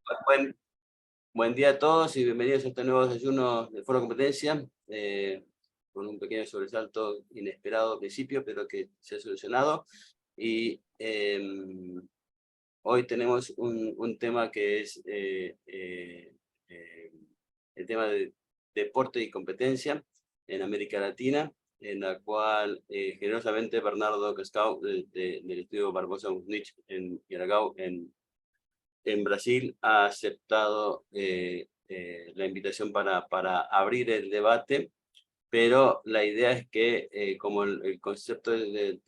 Buen, buen día a todos y bienvenidos a este nuevo desayuno de Foro Competencia, con un pequeño sobresalto inesperado al principio, pero que se ha solucionado. Y hoy tenemos un tema que es el tema de deporte y competencia en América Latina, en la cual generosamente Bernardo Cascão del estudio Barbosa Musnich en Yaragao, en Brasil, ha aceptado la invitación para abrir el debate, pero la idea es que como el concepto de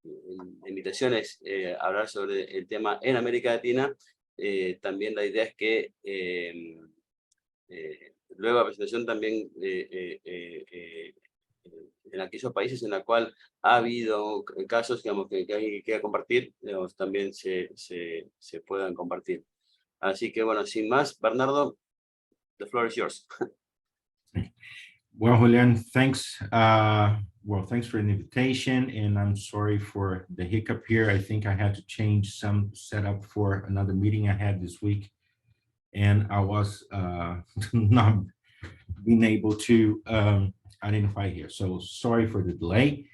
la invitación es hablar sobre el tema en América Latina, también la idea es que luego la presentación también en aquellos países en los cuales ha habido casos, digamos, que alguien quiera compartir, digamos, también se puedan compartir. Así que bueno, sin más, Bernardo, the floor is yours. Well, Julian, thanks. Thanks for the invitation, and I'm sorry for the hiccup here. I think I had to change some setup for another meeting I had this week, and I was not being able to identify here. So sorry for the delay,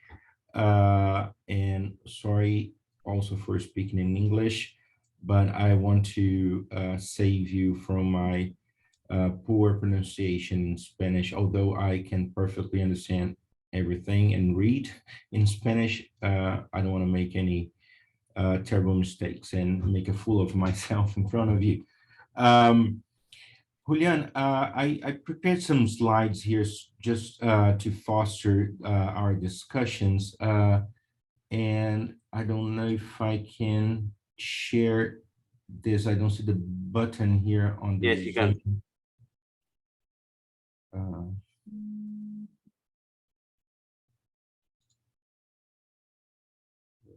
and sorry also for speaking in English, but I want to save you from my poor pronunciation in Spanish, although I can perfectly understand everything and read in Spanish. I don't want to make any terrible mistakes and make a fool of myself in front of you. Julian, I prepared some slides here just to foster our discussions. And I don't know if I can share this. I don't see the button here on the Yes, you can.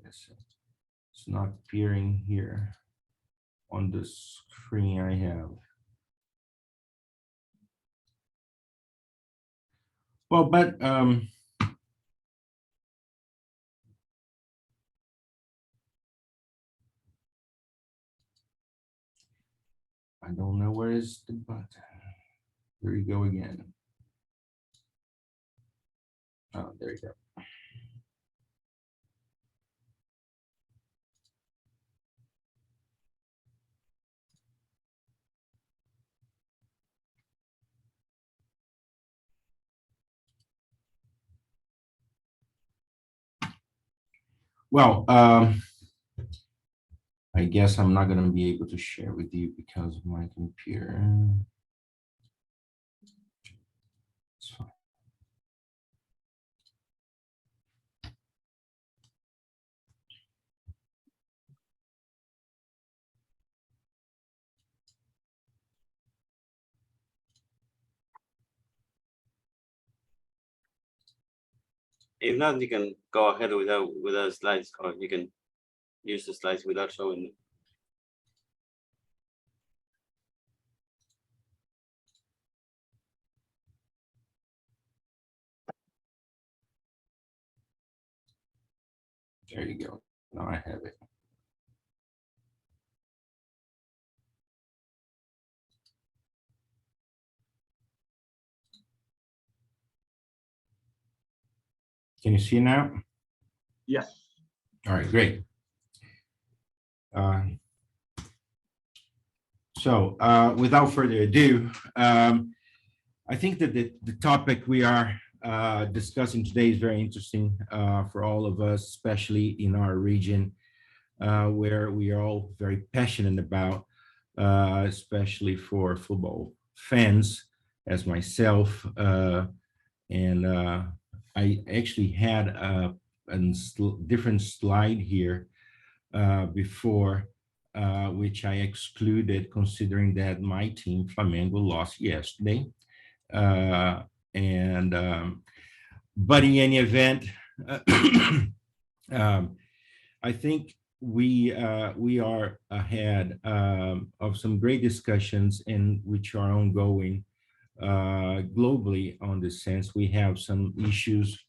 Yes, it's not appearing here on the screen I have. Well, but I don't know where is the button. There you go again. Oh, there you go. Well, I guess I'm not going to be able to share with you because of my computer. It's fine. If not, you can go ahead without slides, or you can use the slides without showing them. There you go. Now I have it. Can you see now? Yes. All right, great. Without further ado, I think that the topic we are discussing today is very interesting for all of us, especially in our region, where we are all very passionate about, especially for football fans, as myself. And I actually had a different slide here before, which I excluded, considering that my team, Flamengo, lost yesterday. But in any event, I think we are ahead of some great discussions, and which are ongoing globally. On this sense, we have some issues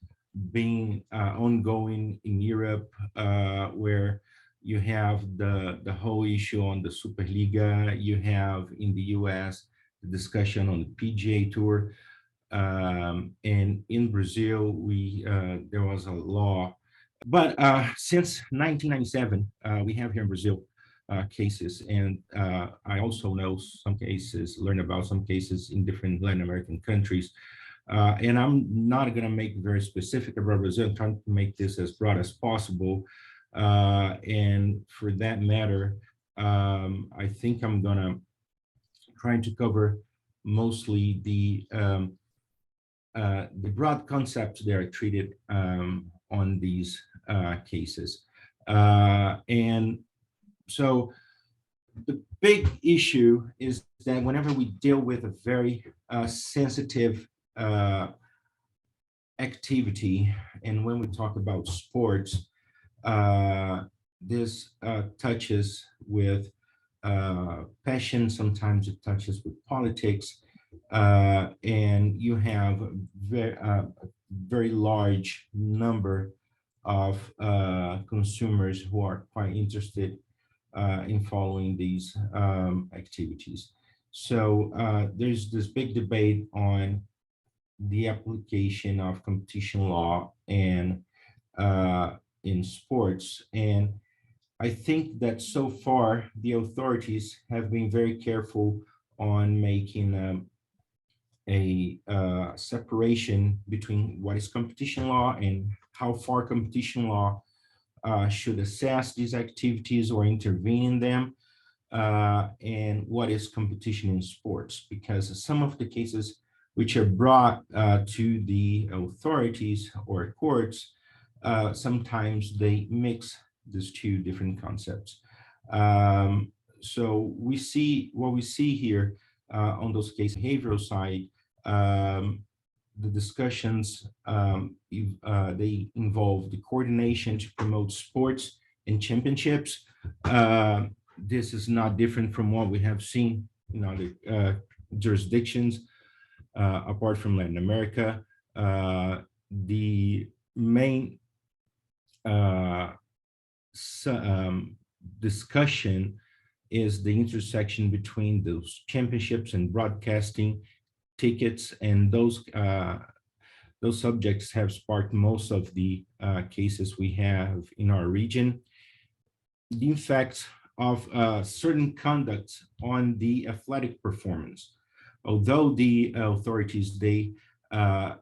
being ongoing in Europe, where You have the whole issue on the Superliga. You have in the US the discussion on the PGA Tour. And in Brazil, there was a law. But since 1997, we have here in Brazil cases, and I also know some cases, learn about some cases in different Latin American countries. And I'm not going to make very specific about Brazil. I'm trying to make this as broad as possible. And for that matter, I think I'm going to try to cover mostly the broad concepts that are treated on these cases. And so the big issue is that whenever we deal with a very sensitive activity, and when we talk about sports, this touches with passion, sometimes it touches with politics, and you have a very large number of consumers who are quite interested in following these activities. So there's this big debate on the application of competition law and in sports. And I think that so far the authorities have been very careful on making a separation between what is competition law and how far competition law should assess these activities or intervene in them, and what is competition in sports, because some of the cases which are brought to the authorities or courts, sometimes they mix these two different concepts. So we see what we see here on those cases, behavioral side, the discussions, they involve the coordination to promote sports and championships. This is not different from what we have seen in other jurisdictions apart from Latin America. The main discussion is the intersection between those championships and broadcasting tickets, and those subjects have sparked most of the cases we have in our region. The effects of certain conducts on the athletic performance. Although the authorities, they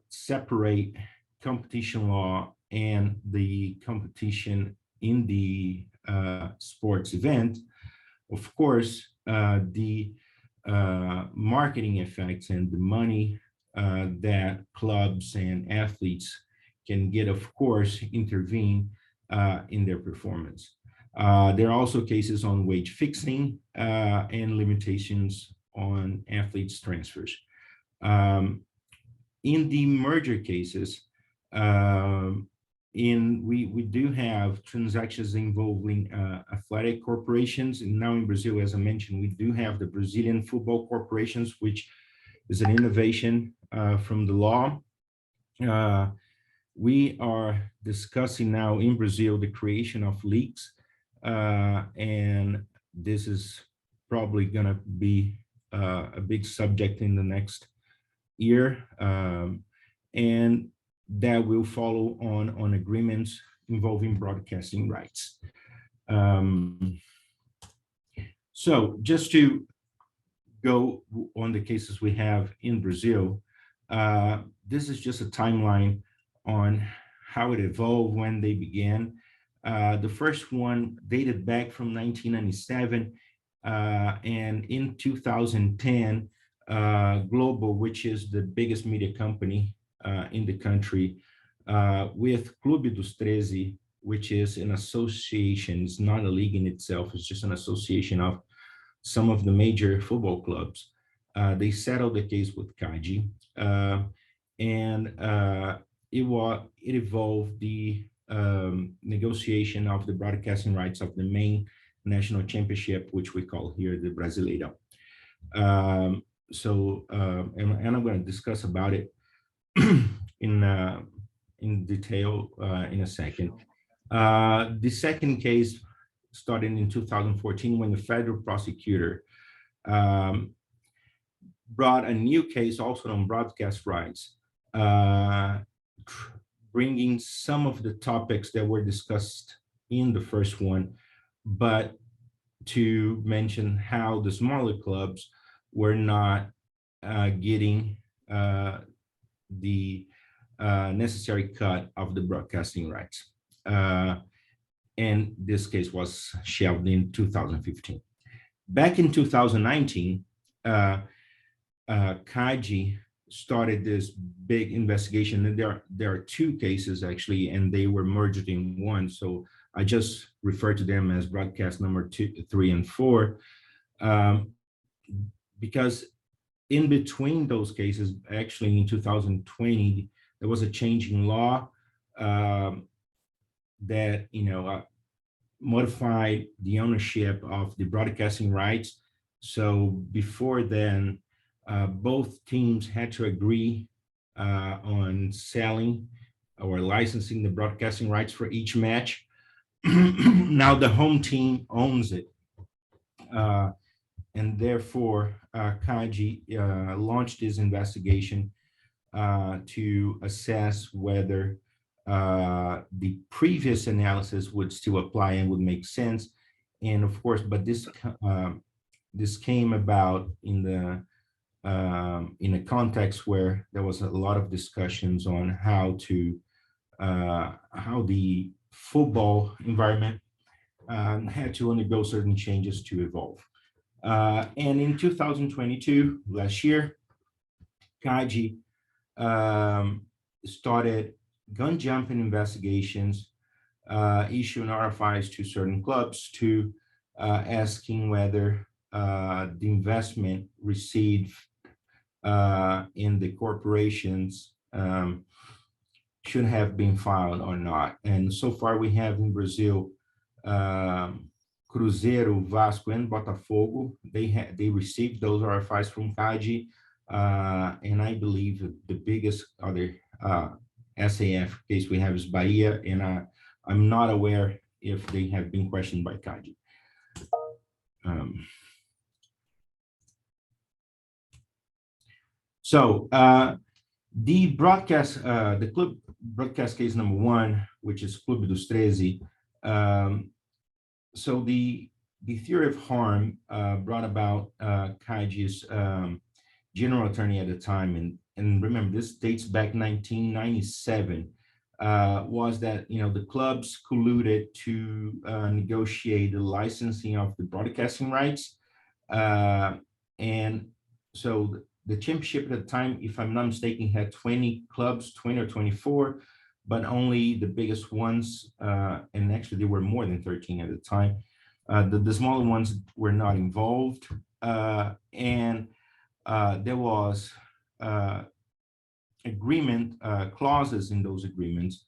separate competition law and the competition in the sports event, of course, the marketing effects and the money that clubs and athletes can get, of course, intervene in their performance. There are also cases on wage fixing and limitations on athletes' transfers. In the merger cases, we do have transactions involving athletic corporations, and now in Brazil, as I mentioned, we do have the Brazilian football corporations, which is an innovation from the law. We are discussing now in Brazil the creation of leagues, and this is probably going to be a big subject in the next year, and that will follow on agreements involving broadcasting rights. So just to go on the cases we have in Brazil, this is just a timeline on how it evolved, when they began. The first one dated back from 1997, and in 2010, Global, which is the biggest media company in the country, with Clube dos 13, which is an association, it's not a league in itself, it's just an association of some of the major football clubs. They settled the case with CADE, and it involved the negotiation of the broadcasting rights of the main national championship, which we call here the Brasileirão. And I'm going to discuss about it in detail in a second. The second case started in 2014 when the federal prosecutor brought a new case also on broadcast rights, bringing some of the topics that were discussed in the first one, but to mention how the smaller clubs were not getting the necessary cut of the broadcasting rights. And this case was shelved in 2015. Back in 2019, CAGI started this big investigation, and there are two cases actually, and they were merged in one. So I just refer to them as broadcast number 2, 3, and 4, because in between those cases, actually in 2020, there was a change in law that modified the ownership of the broadcasting rights. So before then, both teams had to agree on selling or licensing the broadcasting rights for each match. Now the home team owns it. And therefore, CAGI launched this investigation to assess whether the previous analysis would still apply and would make sense. And of course, but this came about in a context where there was a lot of discussions on how the football environment had to undergo certain changes to evolve. And in 2022, last year, CAGI started gun jumping investigations, issuing RFIs to certain clubs to asking whether the investment received in the corporations should have been filed or not. And so far we have in Brazil, Cruzeiro, Vasco, and Botafogo. They received those RFIs from CAGI, and I believe the biggest other SAF case we have is Bahia, and I'm not aware if they have been questioned by CAGI. So the broadcast, the club broadcast case number 1, which is Clube dos 13. So the theory of harm brought about CAGI's general attorney at the time, and remember this dates back 1997, was that the clubs colluded to negotiate the licensing of the broadcasting rights, and so the championship at the time, if I'm not mistaken, had 20 clubs, 20 or 24, but only the biggest ones, and actually there were more than 13 at the time. The smaller ones were not involved, and there was agreement clauses in those agreements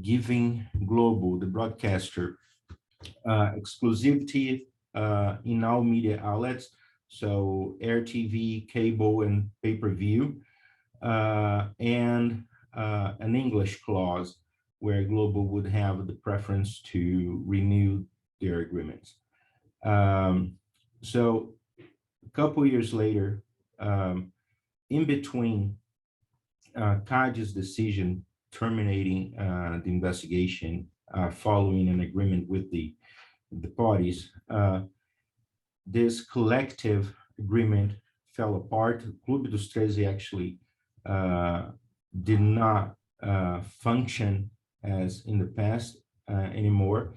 giving Globo, the broadcaster, exclusivity in all media outlets, so air TV, cable, and pay-per-view, and an English clause where Globo would have the preference to renew their agreements. So a couple years later, in between CAGI's decision terminating the investigation following an agreement with the parties, this collective agreement fell apart. Clube dos 13 actually did not function as in the past anymore,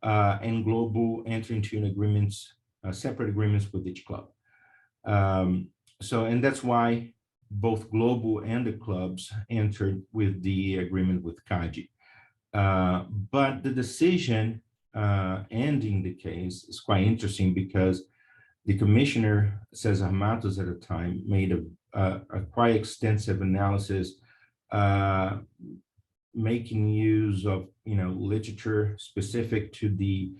and Globo entered into separate agreements with each club. And that's why both Globo and the clubs entered with the agreement with CAGI. But the decision ending the case is quite interesting because the commissioner, Cesar Matos, at the time, made a quite extensive analysis, making use of literature specific to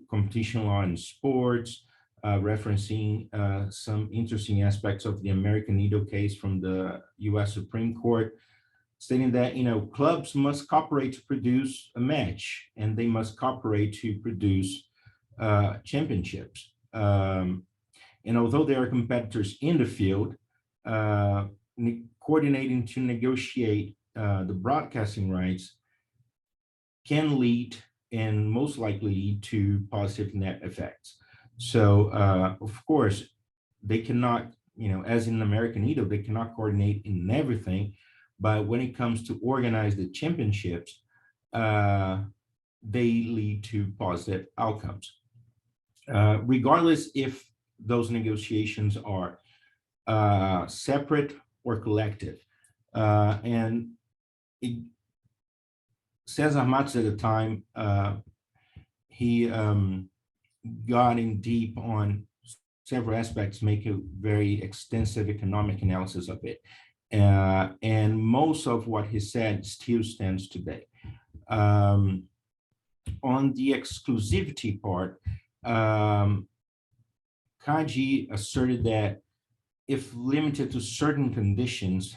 competition law in sports, referencing some interesting aspects of the American Needle case from the U.S. Supreme Court. stating that, clubs must cooperate to produce a match, and they must cooperate to produce championships. And although there are competitors in the field, coordinating to negotiate the broadcasting rights can lead, and most likely lead, to positive net effects. So, of course, they cannot, as in American Idol, they cannot coordinate in everything. But when it comes to organize the championships, they lead to positive outcomes. Regardless if those negotiations are separate or collective. And Cesar Matos at the time, he got in deep on several aspects, make a very extensive economic analysis of it. And most of what he said still stands today. On the exclusivity part, Kaji asserted that if limited to certain conditions,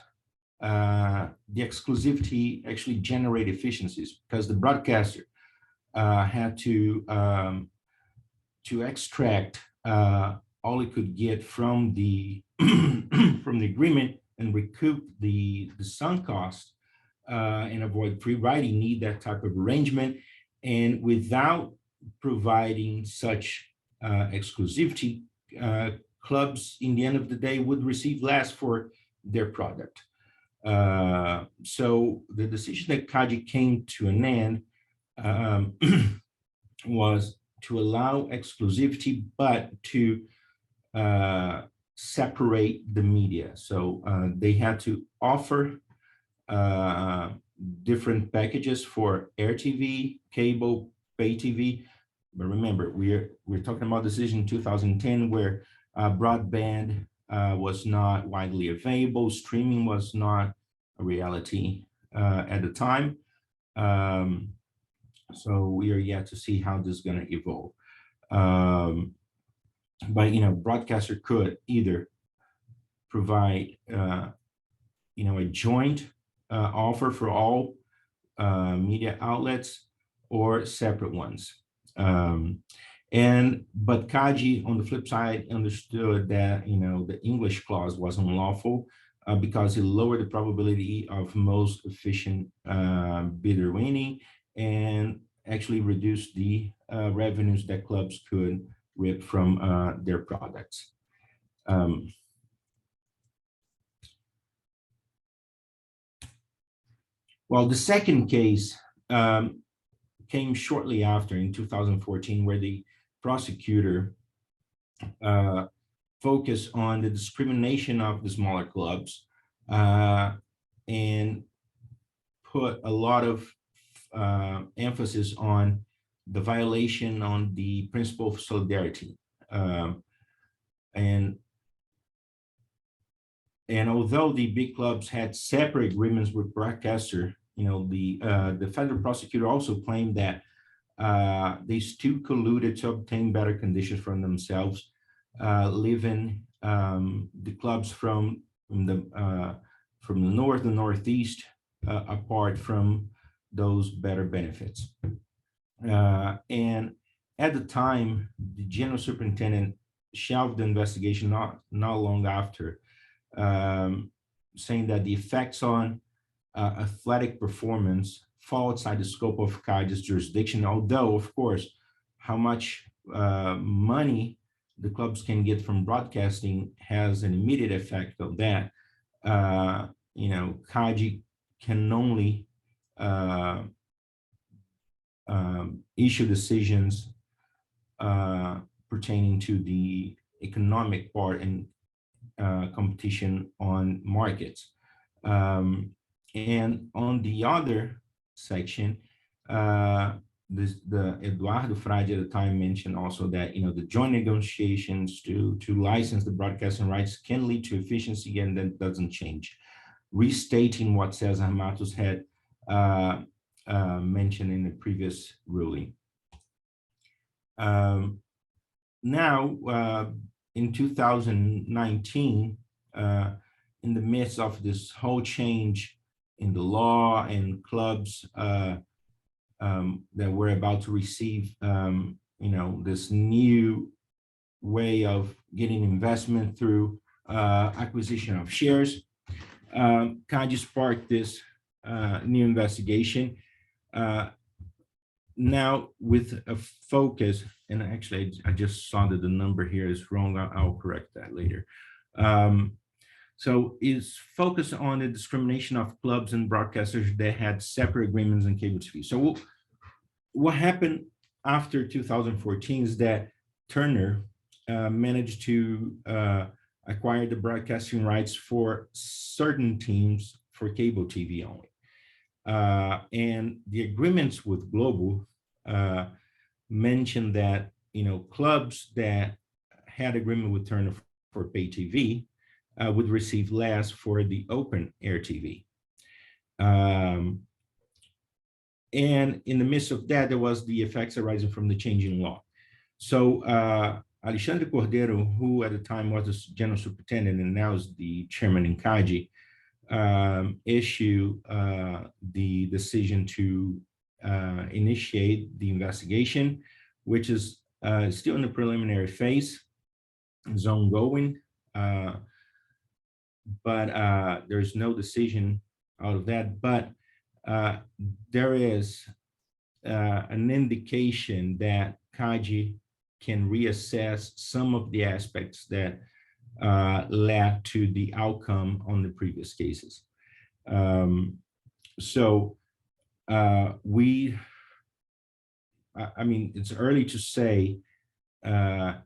the exclusivity actually generate efficiencies, because the broadcaster had to extract all it could get from the from the agreement and recoup the sunk cost and avoid free riding, need that type of arrangement. And without providing such exclusivity, clubs in the end of the day would receive less for their product. So the decision that Kaji came to an end was to allow exclusivity, but to separate the media. So they had to offer different packages for air TV, cable, pay TV. But remember, we're talking about decision in 2010 where broadband was not widely available, streaming was not a reality at the time. So we are yet to see how this is going to evolve. But broadcaster could either provide a joint offer for all media outlets or separate ones. But Kaji, on the flip side, understood that the English clause was unlawful because it lowered the probability of most efficient bidder winning and actually reduced the revenues that clubs could reap from their products. Well, the second case came shortly after, in 2014, where the prosecutor focused on the discrimination of the smaller clubs and put a lot of emphasis on the violation on the principle of solidarity. And although the big clubs had separate agreements with broadcaster, the federal prosecutor also claimed that they still colluded to obtain better conditions for themselves, leaving the clubs from the north and northeast apart from those better benefits. And at the time, the general superintendent shelved the investigation not long after, saying that the effects on athletic performance fall outside the scope of CADE's jurisdiction, although, of course, how much money the clubs can get from broadcasting has an immediate effect of that. CADE can only issue decisions pertaining to the economic part and competition on markets. And on the other section, the Eduardo Frade at the time mentioned also that the joint negotiations to license the broadcasting rights can lead to efficiency, and that doesn't change, restating what Cesar Matos had mentioned in the previous ruling. Now, in 2019, in the midst of this whole change in the law and clubs that we're about to receive, this new way of getting investment through acquisition of shares. CADE sparked this new investigation. Now with a focus, and actually I just saw that the number here is wrong. I'll correct that later. So is focused on the discrimination of clubs and broadcasters that had separate agreements in cable TV. So what happened after 2014 is that Turner managed to acquire the broadcasting rights for certain teams for cable TV only. And the agreements with Global mentioned that, clubs that had agreement with Turner for pay TV would receive less for the open air TV. And in the midst of that, there was the effects arising from the changing law. So Alexandre Cordeiro, who at the time was the general superintendent and now is the chairman in CADE, issue the decision to initiate the investigation, which is still in the preliminary phase. It's ongoing, but there's no decision out of that. But there is an indication that CADE can reassess some of the aspects that led to the outcome on the previous cases. It's early to say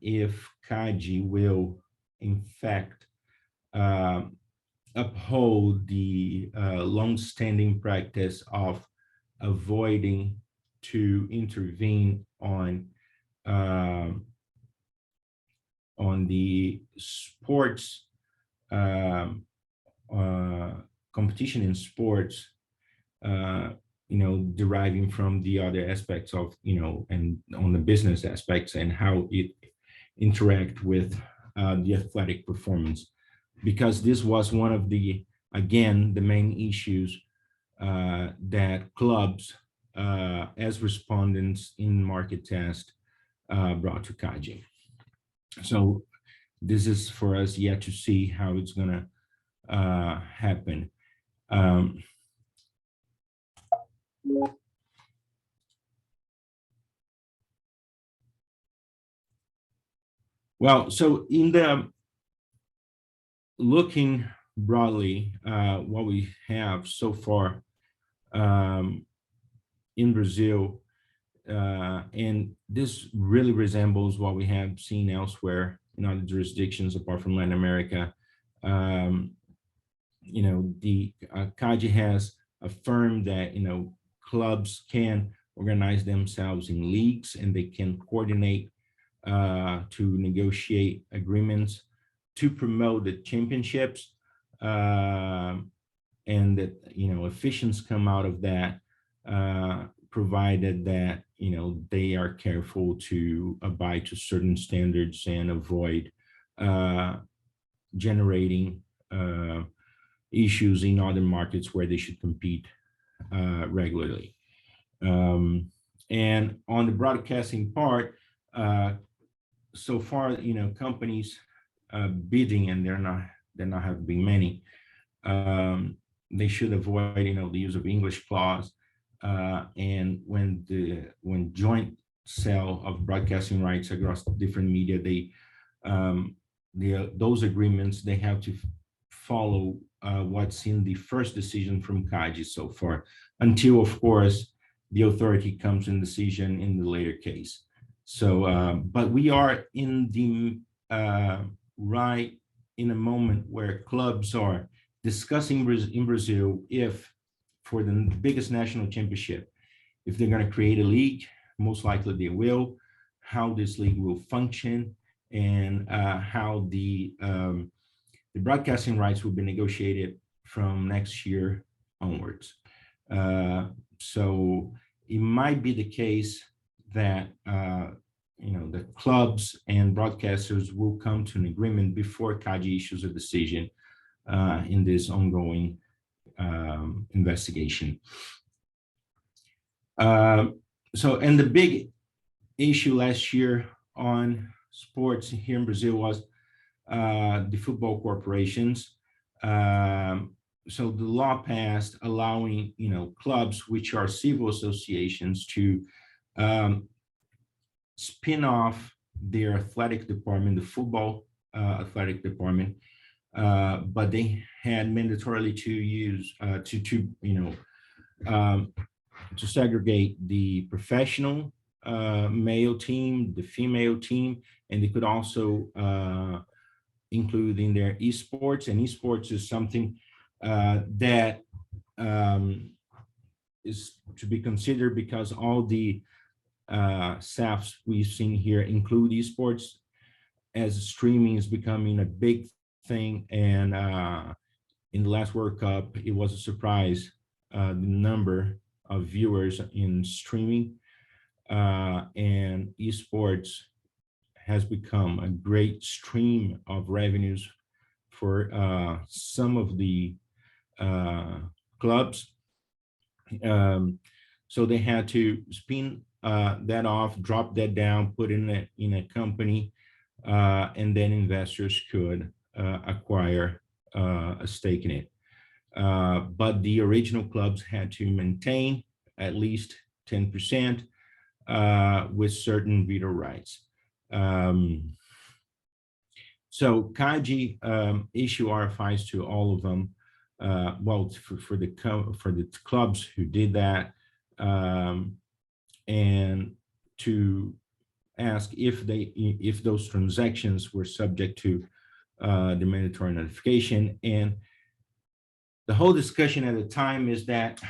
if CADE will, in fact, uphold the long-standing practice of avoiding to intervene on the sports competition in sports, deriving from the other aspects of, and on the business aspects and how it interact with the athletic performance, because this was one of the, again, the main issues that clubs as respondents in market test brought to CADE. So this is for us yet to see how it's gonna happen. Well, so in the looking broadly, what we have so far in Brazil, and this really resembles what we have seen elsewhere in other jurisdictions apart from Latin America. The CADE has affirmed that clubs can organize themselves in leagues and they can coordinate to negotiate agreements to promote the championships, and that efficiencies come out of that, provided that they are careful to abide to certain standards and avoid generating issues in other markets where they should compete regularly. And on the broadcasting part, so far, companies bidding, and there not have been many, they should avoid the use of English clause, and when joint sale of broadcasting rights across different media, those agreements, they have to follow what's in the first decision from CADE so far, until of course the authority comes in decision in the later case. So but we are in the right in a moment where clubs are discussing in Brazil if for the biggest national championship, if they're going to create a league, most likely they will, how this league will function, and how the broadcasting rights will be negotiated from next year onwards. So it might be the case that the clubs and broadcasters will come to an agreement before CADE issues a decision in this ongoing investigation. And the big issue last year on sports here in Brazil was the football corporations. So the law passed allowing, clubs which are civil associations to spin off their athletic department, the football athletic department, but they had mandatorily to use to segregate the professional male team, the female team, and they could also include in their esports. And esports is something that is to be considered because all the SAFs we've seen here include esports, as streaming is becoming a big thing. And in the last World Cup, it was a surprise, the number of viewers in streaming, and esports has become a great stream of revenues for some of the clubs. So they had to spin that off, drop that down, put in a company, and then investors could acquire a stake in it. But the original clubs had to maintain at least 10% with certain veto rights. So CADE issue RFIs to all of them. Well, for the clubs who did that, and to ask if those transactions were subject to the mandatory notification. And the whole discussion at the time is that,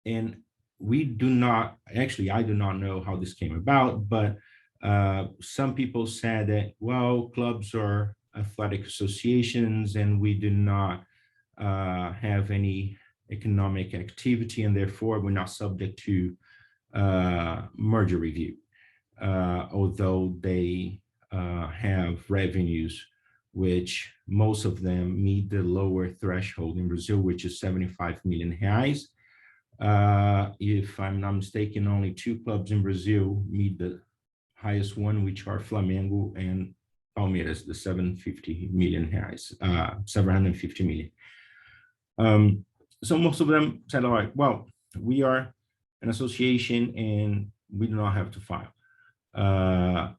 and we do not, actually, I do not know how this came about, but some people said that, well, clubs are athletic associations and we do not have any economic activity, and therefore we're not subject to merger review, although they have revenues which most of them meet the lower threshold in Brazil, which is 75 million reais. If I'm not mistaken, only 2 clubs in Brazil meet the highest one, which are Flamengo and Palmeiras, the 750 million reais, 750 million. So most of them said, all right, well, we are an association and we do not have to file.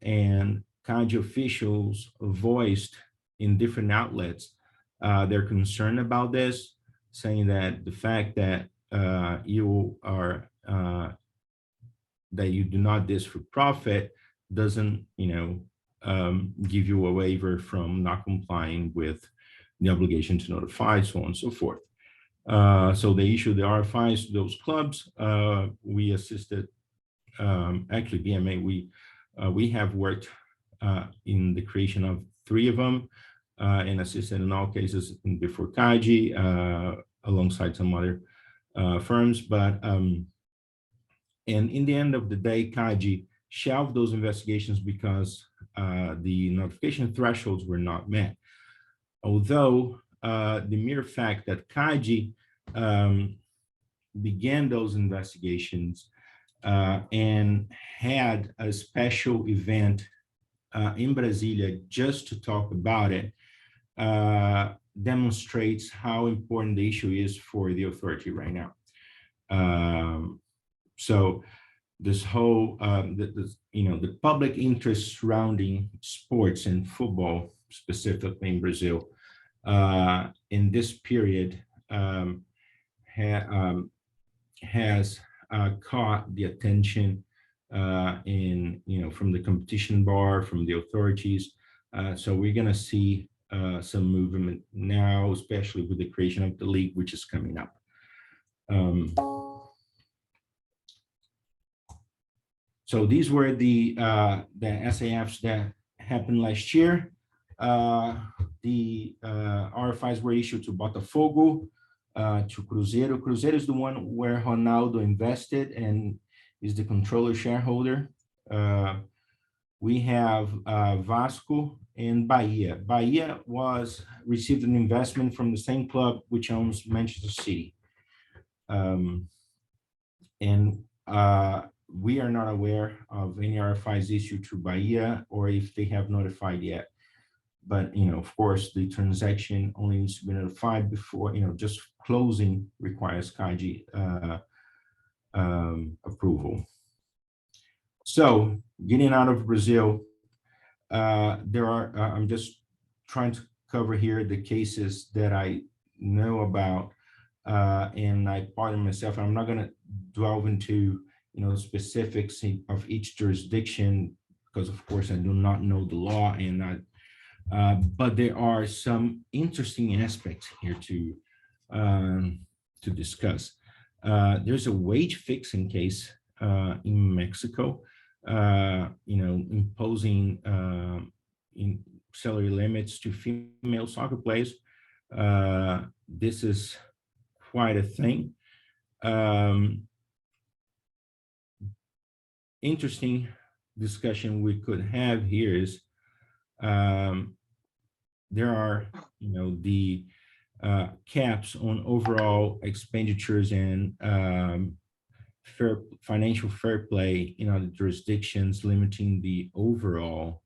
And CADE officials voiced in different outlets their concern about this, saying that the fact that you are that you do not this for profit doesn't give you a waiver from not complying with the obligation to notify, so on and so forth. So they issued the RFIs to those clubs. We assisted, actually BMA, we have worked in the creation of 3 of them and assisted in all cases before CADE, alongside some other firms. But and in the end of the day, CADE shelved those investigations because the notification thresholds were not met. Although the mere fact that CADE began those investigations and had a special event in Brasilia just to talk about it demonstrates how important the issue is for the authority right now. So this whole, the public interest surrounding sports and football, specifically in Brazil, in this period has caught the attention from the competition bar, from the authorities. So we're going to see some movement now, especially with the creation of the league, which is coming up. So these were the SAFs that happened last year. The RFIs were issued to Botafogo, to Cruzeiro. Cruzeiro is the one where Ronaldo invested and is the controller shareholder. we have Vasco and Bahia. Bahia received an investment from the same club which owns Manchester City. And we are not aware of any RFIs issued to Bahia or if they have notified yet. But, of course, the transaction only needs to be notified before, just closing requires CADE approval. So getting out of Brazil, I'm just trying to cover here the cases that I know about, and I pardon myself, I'm not going to delve into, specifics of each jurisdiction, because of course I do not know the law, and but there are some interesting aspects here to discuss. There's a wage fixing case in Mexico, imposing in salary limits to female soccer players. This is quite a thing. Interesting discussion we could have here is there are, the caps on overall expenditures and financial fair play in other jurisdictions, limiting the overall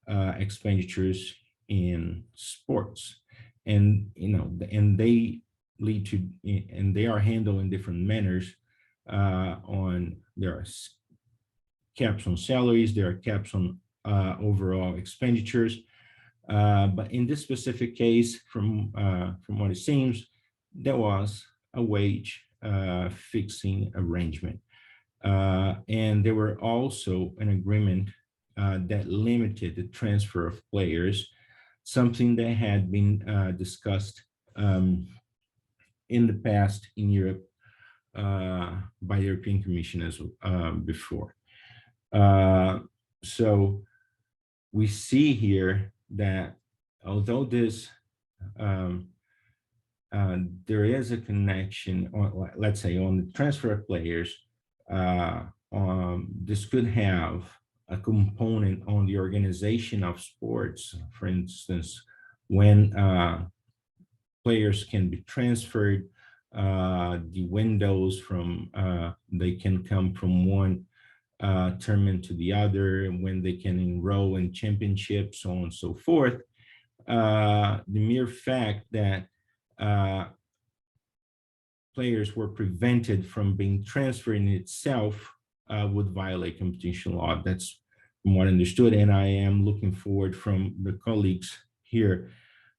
expenditures in sports, and and they lead to, and they are handled in different manners. There are caps on salaries, there are caps on overall expenditures. But in this specific case, from what it seems, there was a wage fixing arrangement. And there were also an agreement that limited the transfer of players, something that had been discussed in the past in Europe by the European Commission as before. So we see here that although this there is a connection, or let's say on the transfer of players, this could have a component on the organization of sports. For instance, when players can be transferred, the windows from they can come from one tournament to the other, when they can enroll in championships, so on and so forth. The mere fact that players were prevented from being transferred in itself would violate competition law. That's from what I understood, and I am looking forward from the colleagues here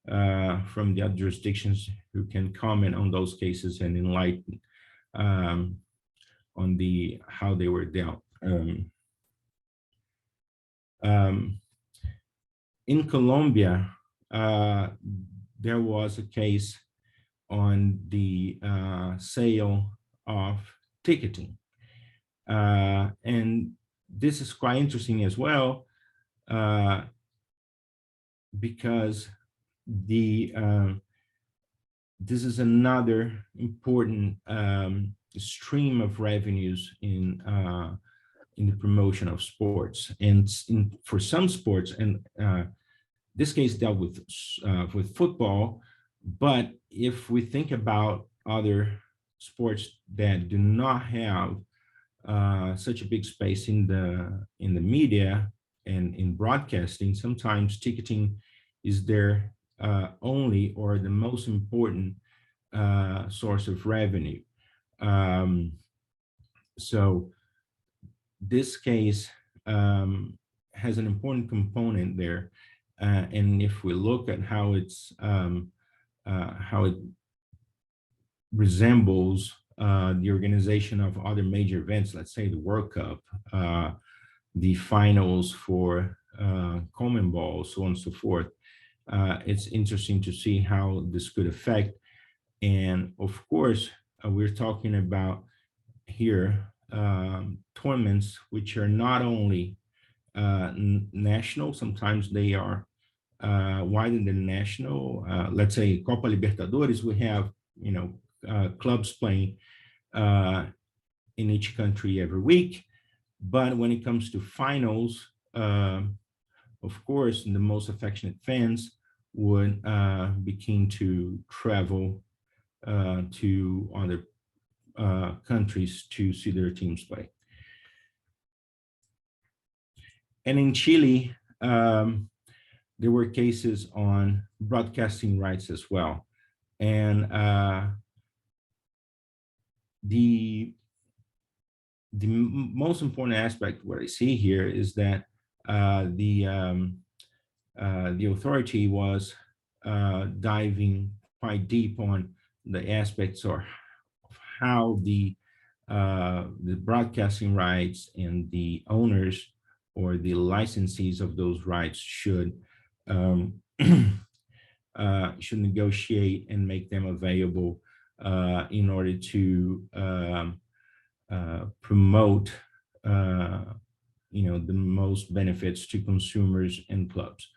from the other jurisdictions who can comment on those cases and enlighten on how they were dealt. In Colombia, there was a case on the sale of ticketing. And this is quite interesting as well, because this is another important stream of revenues in the promotion of sports, and for some sports, and this case dealt with football. But if we think about other sports that do not have such a big space in the media and in broadcasting, sometimes ticketing is their only or the most important source of revenue. So this case has an important component there, and if we look at how it resembles the organization of other major events, let's say the World Cup, the finals for CONMEBOL, so on and so forth, it's interesting to see how this could affect. And of course, we're talking about here tournaments which are not only national, sometimes they are wider than national. Let's say Copa Libertadores, we have clubs playing in each country every week. But when it comes to finals, of course, the most affectionate fans would be keen to travel to other countries to see their teams play. And in Chile, there were cases on broadcasting rights as well. And the most important aspect, what I see here, is that the authority was diving quite deep on the aspects of how the broadcasting rights and the owners or the licensees of those rights should negotiate and make them available in order to promote the most benefits to consumers and clubs.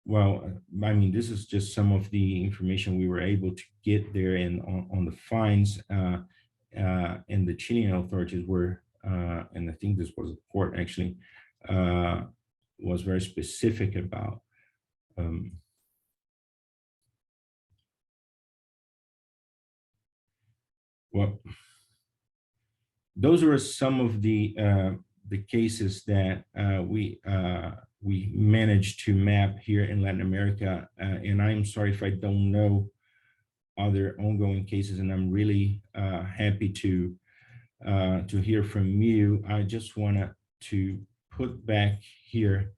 Well, I mean, this is just some of the information we were able to get there, and on the fines, and the Chilean authorities were, and I think this was a court actually, was very specific about. Well, those are some of the cases that we managed to map here in Latin America, and I'm sorry if I don't know other ongoing cases, and I'm really happy to hear from you. I just wanted to put back here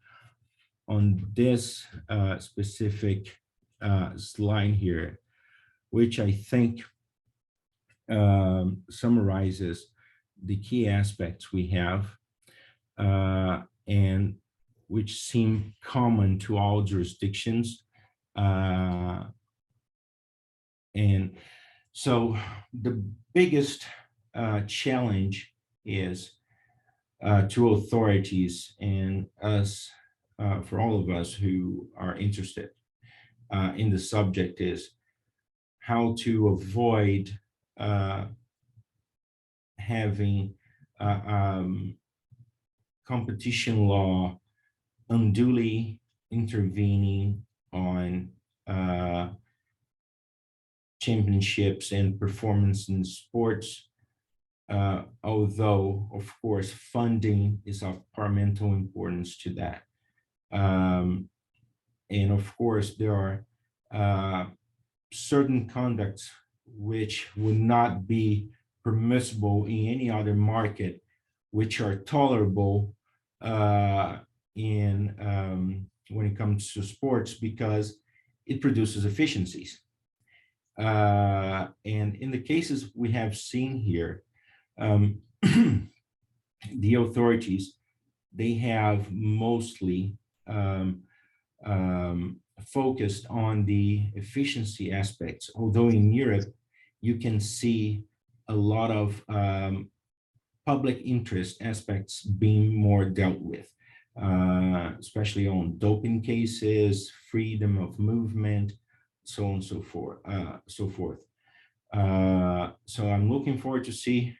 on this specific slide here, which I think summarizes the key aspects we have, and which seem common to all jurisdictions. And so the biggest challenge is to authorities and us, for all of us who are interested in the subject, is how to avoid having competition law unduly intervening on championships and performance in sports, although, of course, funding is of paramount importance to that. And of course, there are certain conducts which would not be permissible in any other market, which are tolerable when it comes to sports, because it produces efficiencies. And in the cases we have seen here, the authorities, they have mostly focused on the efficiency aspects, although in Europe, you can see a lot of public interest aspects being more dealt with, especially on doping cases, freedom of movement, so on and so forth. So I'm looking forward to see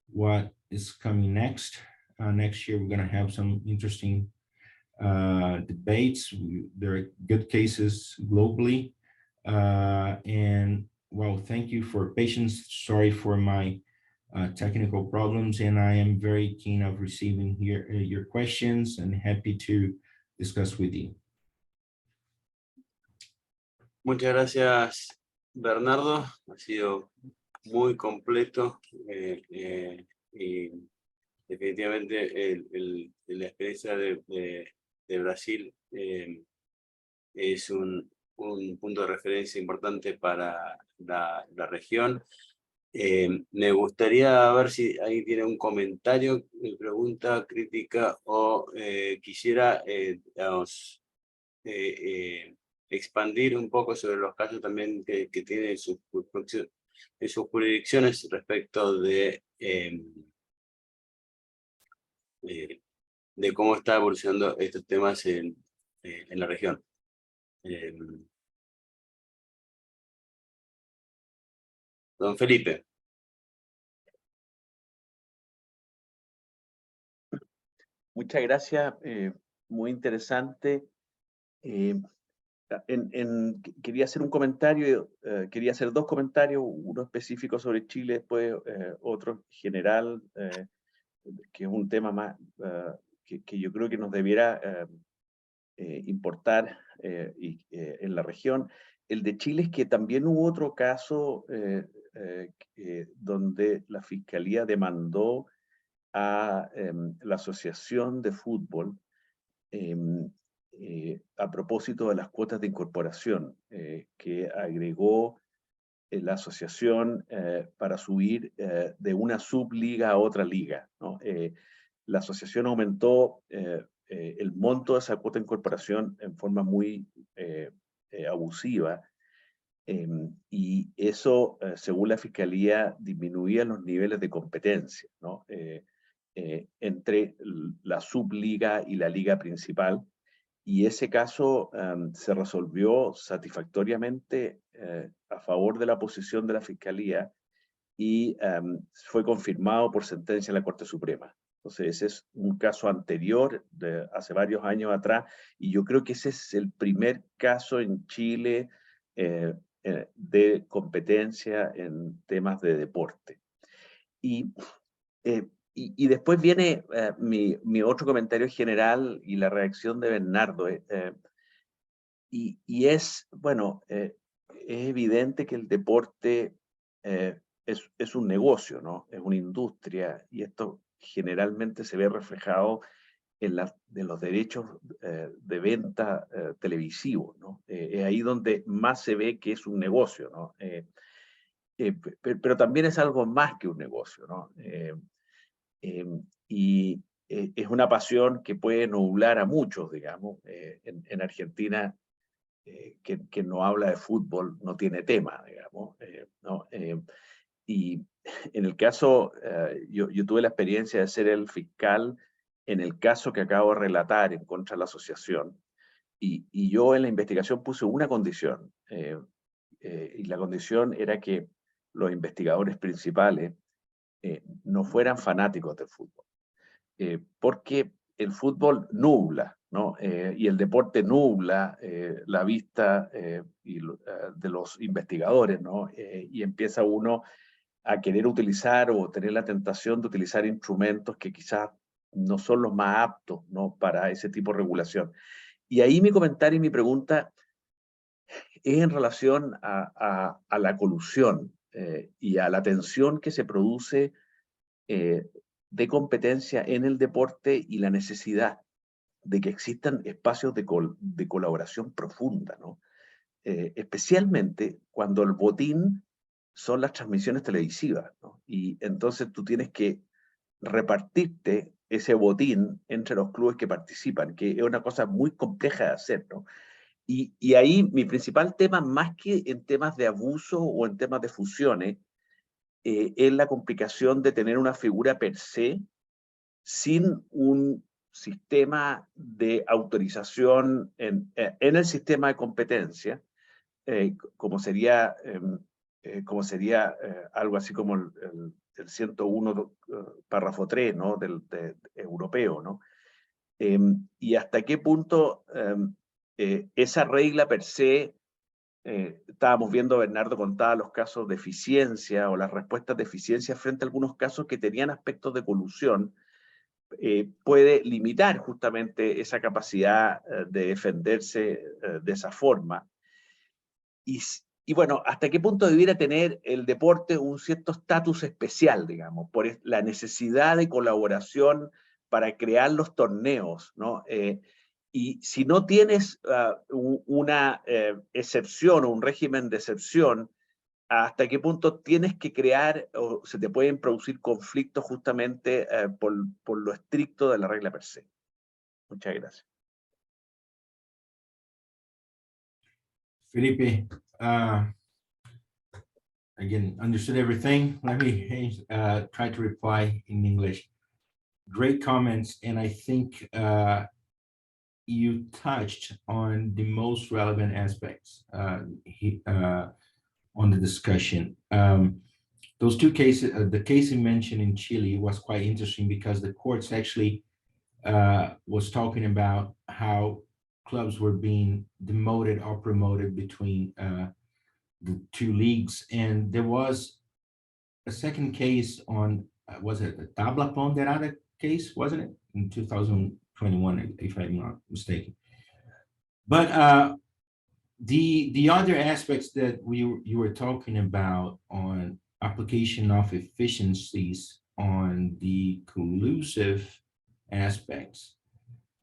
what is coming next. Next year, we're going to have some interesting debates. There are good cases globally. And well, thank you for patience. Sorry for my technical problems, and I am very keen of receiving here your questions and happy to discuss with you. Muchas gracias, Bernardo. Ha sido muy completo y definitivamente la experiencia de Brasil es un punto de referencia importante para la región. Me gustaría ver si ahí tiene un comentario, pregunta, crítica, o quisiera expandir un poco sobre los casos también que tiene en sus jurisdicciones respecto de cómo está evolucionando estos temas en la región. Don Felipe. Muchas gracias, muy interesante. Quería hacer un comentario, quería hacer dos comentarios, uno específico sobre Chile, después otro general, que es un tema más que yo creo que nos debiera importar en la región. El de Chile es que también hubo otro caso donde la Fiscalía demandó a la Asociación de Fútbol a propósito de las cuotas de incorporación que agregó la asociación para subir de una subliga a otra liga, ¿no? La asociación aumentó el monto de esa cuota de incorporación en forma muy abusiva, y eso, según la Fiscalía, disminuía los niveles de competencia, ¿no? Entre la subliga y la liga principal, y ese caso se resolvió satisfactoriamente a favor de la posición de la Fiscalía y fue confirmado por sentencia de la Corte Suprema. Entonces, ese es un caso anterior, de hace varios años atrás, y yo creo que ese es el primer caso en Chile de competencia en temas de deporte. Y después viene mi otro comentario general y la reacción de Bernardo. Y es, bueno, es evidente que el deporte es un negocio, ¿no? Es una industria, y esto generalmente se ve reflejado en los derechos de venta televisivos, ¿no? Es ahí donde más se ve que es un negocio, ¿no? Pero también es algo más que un negocio, ¿no? Y es una pasión que puede nublar a muchos, digamos. En Argentina, que no habla de fútbol no tiene tema, digamos, ¿no? Y en el caso, yo tuve la experiencia de ser el fiscal en el caso que acabo de relatar en contra de la asociación, y yo en la investigación puse una condición, y la condición era que los investigadores principales no fueran fanáticos del fútbol, porque el fútbol nubla, ¿no? Y el deporte nubla la vista de los investigadores, ¿no? Y empieza uno a querer utilizar o tener la tentación de utilizar instrumentos que quizás no son los más aptos, ¿no? Para ese tipo de regulación. Y ahí mi comentario y mi pregunta es en relación a la colusión y a la tensión que se produce de competencia en el deporte y la necesidad de que existan espacios de colaboración profunda, ¿no? Especialmente cuando el botín son las transmisiones televisivas, ¿no? Y entonces tú tienes que repartirte ese botín entre los clubes que participan, que es una cosa muy compleja de hacer, ¿no? Y ahí mi principal tema, más que en temas de abuso o en temas de fusiones, es la complicación de tener una figura per se sin un sistema de autorización en el sistema de competencia, como sería algo así como el 101 párrafo 3, ¿no? Europeo, ¿no? Y hasta qué punto esa regla per se, estábamos viendo, Bernardo contaba los casos de eficiencia o las respuestas de eficiencia frente a algunos casos que tenían aspectos de colusión, puede limitar justamente esa capacidad de defenderse de esa forma. Y bueno, ¿hasta qué punto debiera tener el deporte un cierto estatus especial, digamos, por la necesidad de colaboración para crear los torneos, ¿no? Y si no tienes una excepción o un régimen de excepción, ¿hasta qué punto tienes que crear o se te pueden producir conflictos justamente por lo estricto de la regla per se? Muchas gracias. Felipe, again, understood everything. Let me try to reply in English. Great comments, and I think you touched on the most relevant aspects on the discussion. Those two cases, the case you mentioned in Chile was quite interesting because the courts actually was talking about how clubs were being demoted or promoted between the two leagues, and there was a second case on was it the Tabla Ponderada case, wasn't it, in 2021, if I'm not mistaken. But the other aspects that you were talking about on application of efficiencies on the collusive aspects,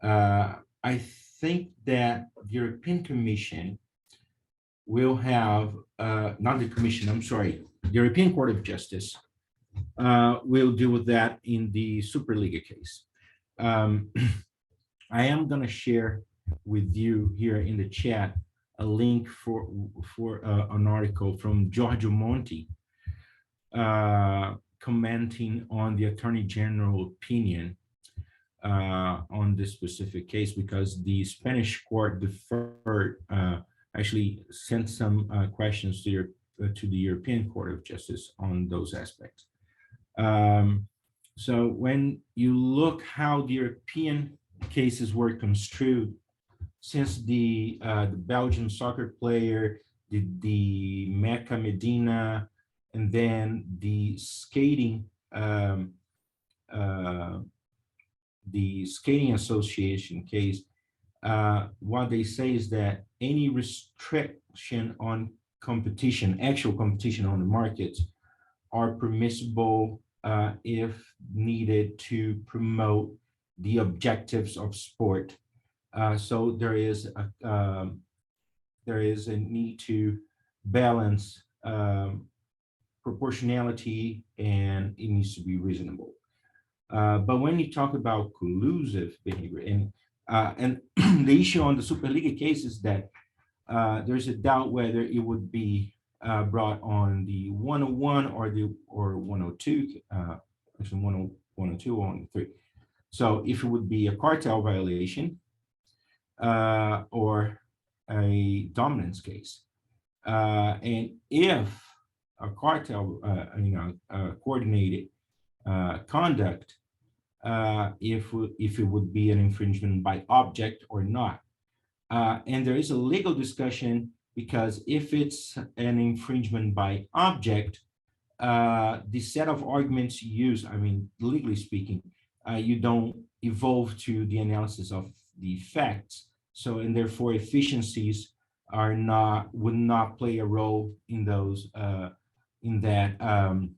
I think that the European Commission will have, not the Commission, I'm sorry, the European Court of Justice will deal with that in the Superliga case. I am going to share with you here in the chat a link for an article from Giorgio Monti commenting on the Attorney General opinion on this specific case, because the Spanish court deferred, actually sent some questions to the European Court of Justice on those aspects. So when you look how the European cases were construed, since the Belgian soccer player, the Mecca Medina, and then the skating association case, what they say is that any restriction on competition, actual competition on the markets, are permissible if needed to promote the objectives of sport. So there is a need to balance proportionality, and it needs to be reasonable. But when you talk about collusive behavior, and the issue on the Superliga case is that there's a doubt whether it would be brought on the 101 or 102, actually 102 or 103. So if it would be a cartel violation or a dominance case, and if a cartel, coordinated conduct, if it would be an infringement by object or not. And there is a legal discussion, because if it's an infringement by object, the set of arguments you use, I mean, legally speaking, you don't evolve to the analysis of the facts. So, and therefore efficiencies would not play a role in those, in that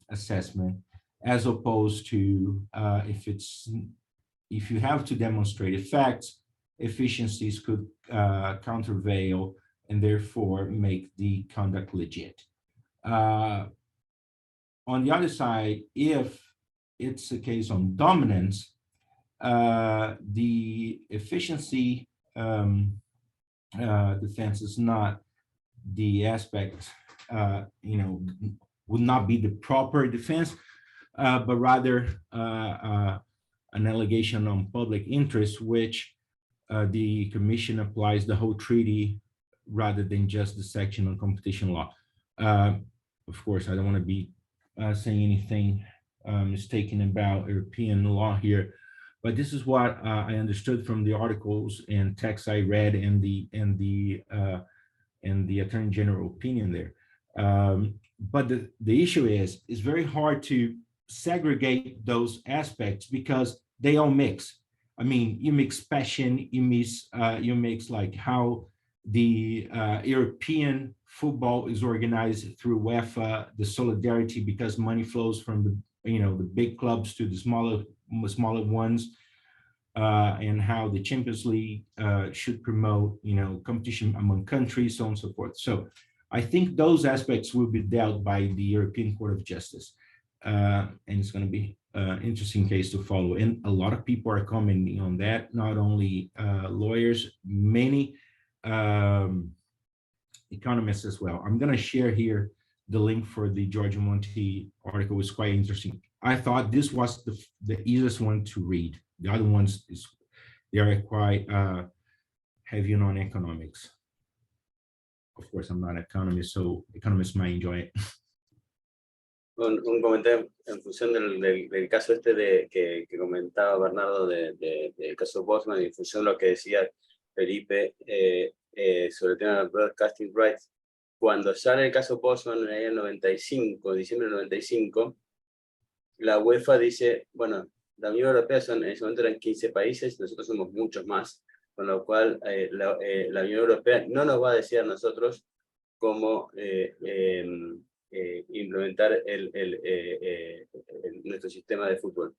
assessment, as opposed to if you have to demonstrate effects, efficiencies could countervail and therefore make the conduct legit. On the other side, if it's a case on dominance, the efficiency defense is not the aspect, would not be the proper defense, but rather an allegation on public interest, which the Commission applies the whole treaty rather than just the section on competition law. Of course, I don't want to be saying anything mistaken about European law here, but this is what I understood from the articles and texts I read and the Attorney General opinion there. But the issue is, it's very hard to segregate those aspects because they all mix. I mean, you mix passion, you mix like how the European football is organized through UEFA, the solidarity because money flows from the big clubs to the smaller ones, and how the Champions League should promote competition among countries, so on and so forth. So I think those aspects will be dealt by the European Court of Justice, and it's going to be an interesting case to follow. And a lot of people are commenting on that, not only lawyers, many economists as well. I'm going to share here the link for the Giorgio Monti article. It's quite interesting. I thought this was the easiest one to read. The other ones, they are quite heavy on economics. Of course, I'm not an economist, so economists might enjoy it. un comentario en función del caso que comentaba Bernardo del caso Bosman, y en función de lo que decía Felipe sobre el tema de broadcasting rights. Cuando sale el caso Bosman en el 95, diciembre del 95, la UEFA dice, bueno, la Unión Europea en ese momento eran 15 países, nosotros somos muchos más, con lo cual la Unión Europea no nos va a decir a nosotros cómo implementar nuestro sistema de fútbol.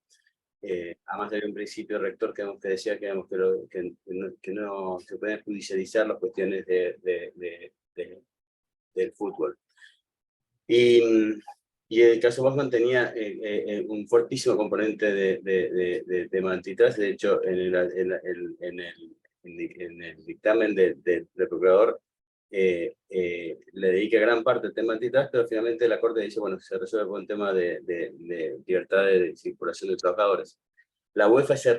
Además había un principio rector que decía que no se pueden judicializar las cuestiones del fútbol. Y el caso Bosman tenía un fuertísimo componente de tema antitrust. De hecho, en el dictamen del procurador le dedica gran parte al tema antitrust, pero finalmente la Corte dice, bueno, se resuelve con un tema de libertad de circulación de trabajadores. La UEFA se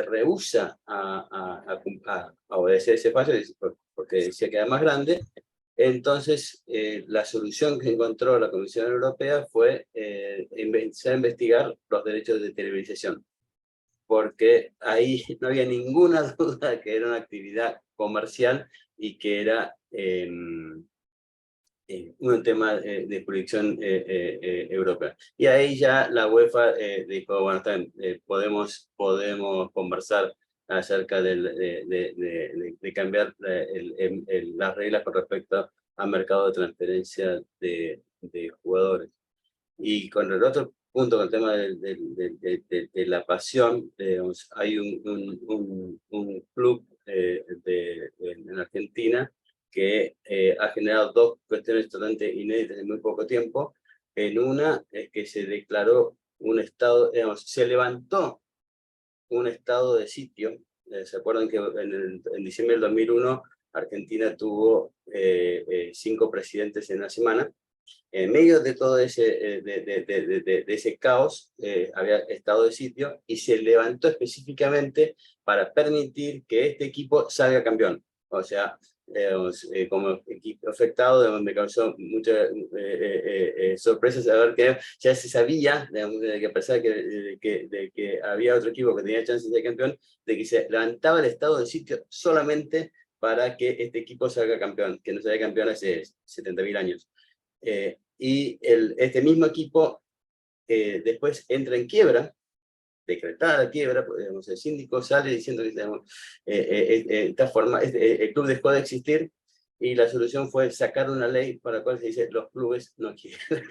rehúsa a obedecer ese fallo porque decía que era más grande. Entonces, la solución que encontró la Comisión Europea fue empezar a investigar los derechos de televisación, porque ahí no había ninguna duda que era una actividad comercial y que era un tema de jurisdicción europea. Y ahí ya la UEFA dijo, bueno, está bien, podemos conversar acerca de cambiar las reglas con respecto al mercado de transferencia de jugadores. Y con el otro punto, con el tema de la pasión, hay un club en Argentina que ha generado dos cuestiones totalmente inéditas en muy poco tiempo. En una es que se declaró un estado, digamos, se levantó un estado de sitio. ¿Se acuerdan que en diciembre del 2001 Argentina tuvo 5 presidentes en una semana? En medio de todo ese caos había estado de sitio y se levantó específicamente para permitir que este equipo salga campeón. O sea, como equipo afectado, me causó mucha sorpresa saber que ya se sabía, que a pesar de que había otro equipo que tenía chances de ser campeón, de que se levantaba el estado de sitio solamente para que este equipo salga campeón, que no salga campeón hace 70.000 años. Y este mismo equipo después entra en quiebra, decretada la quiebra, digamos, el síndico sale diciendo que el club dejó de existir, y la solución fue sacar una ley para la cual se dice los clubes no quiebran,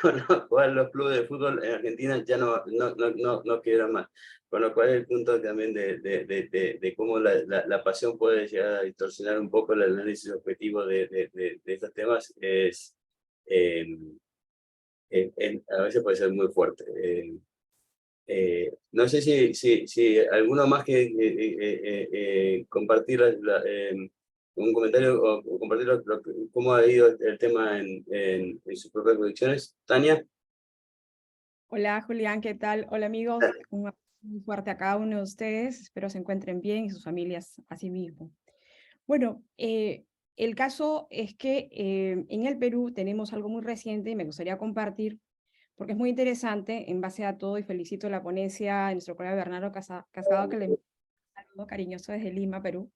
con lo cual los clubes de fútbol en Argentina ya no quiebran más. Con lo cual el punto también de cómo la pasión puede llegar a distorsionar un poco el análisis objetivo de estos temas es a veces puede ser muy fuerte. No sé si alguno más que compartir un comentario o compartir cómo ha ido el tema en sus propias producciones. Tania. Hola Julián, ¿qué tal? Hola amigos, un abrazo muy fuerte a cada uno de ustedes, espero se encuentren bien y sus familias asimismo. Bueno, el caso es que en el Perú tenemos algo muy reciente y me gustaría compartir, porque es muy interesante en base a todo, y felicito la ponencia de nuestro colega Bernardo Cascão, que le envío un saludo cariñoso desde Lima, Perú.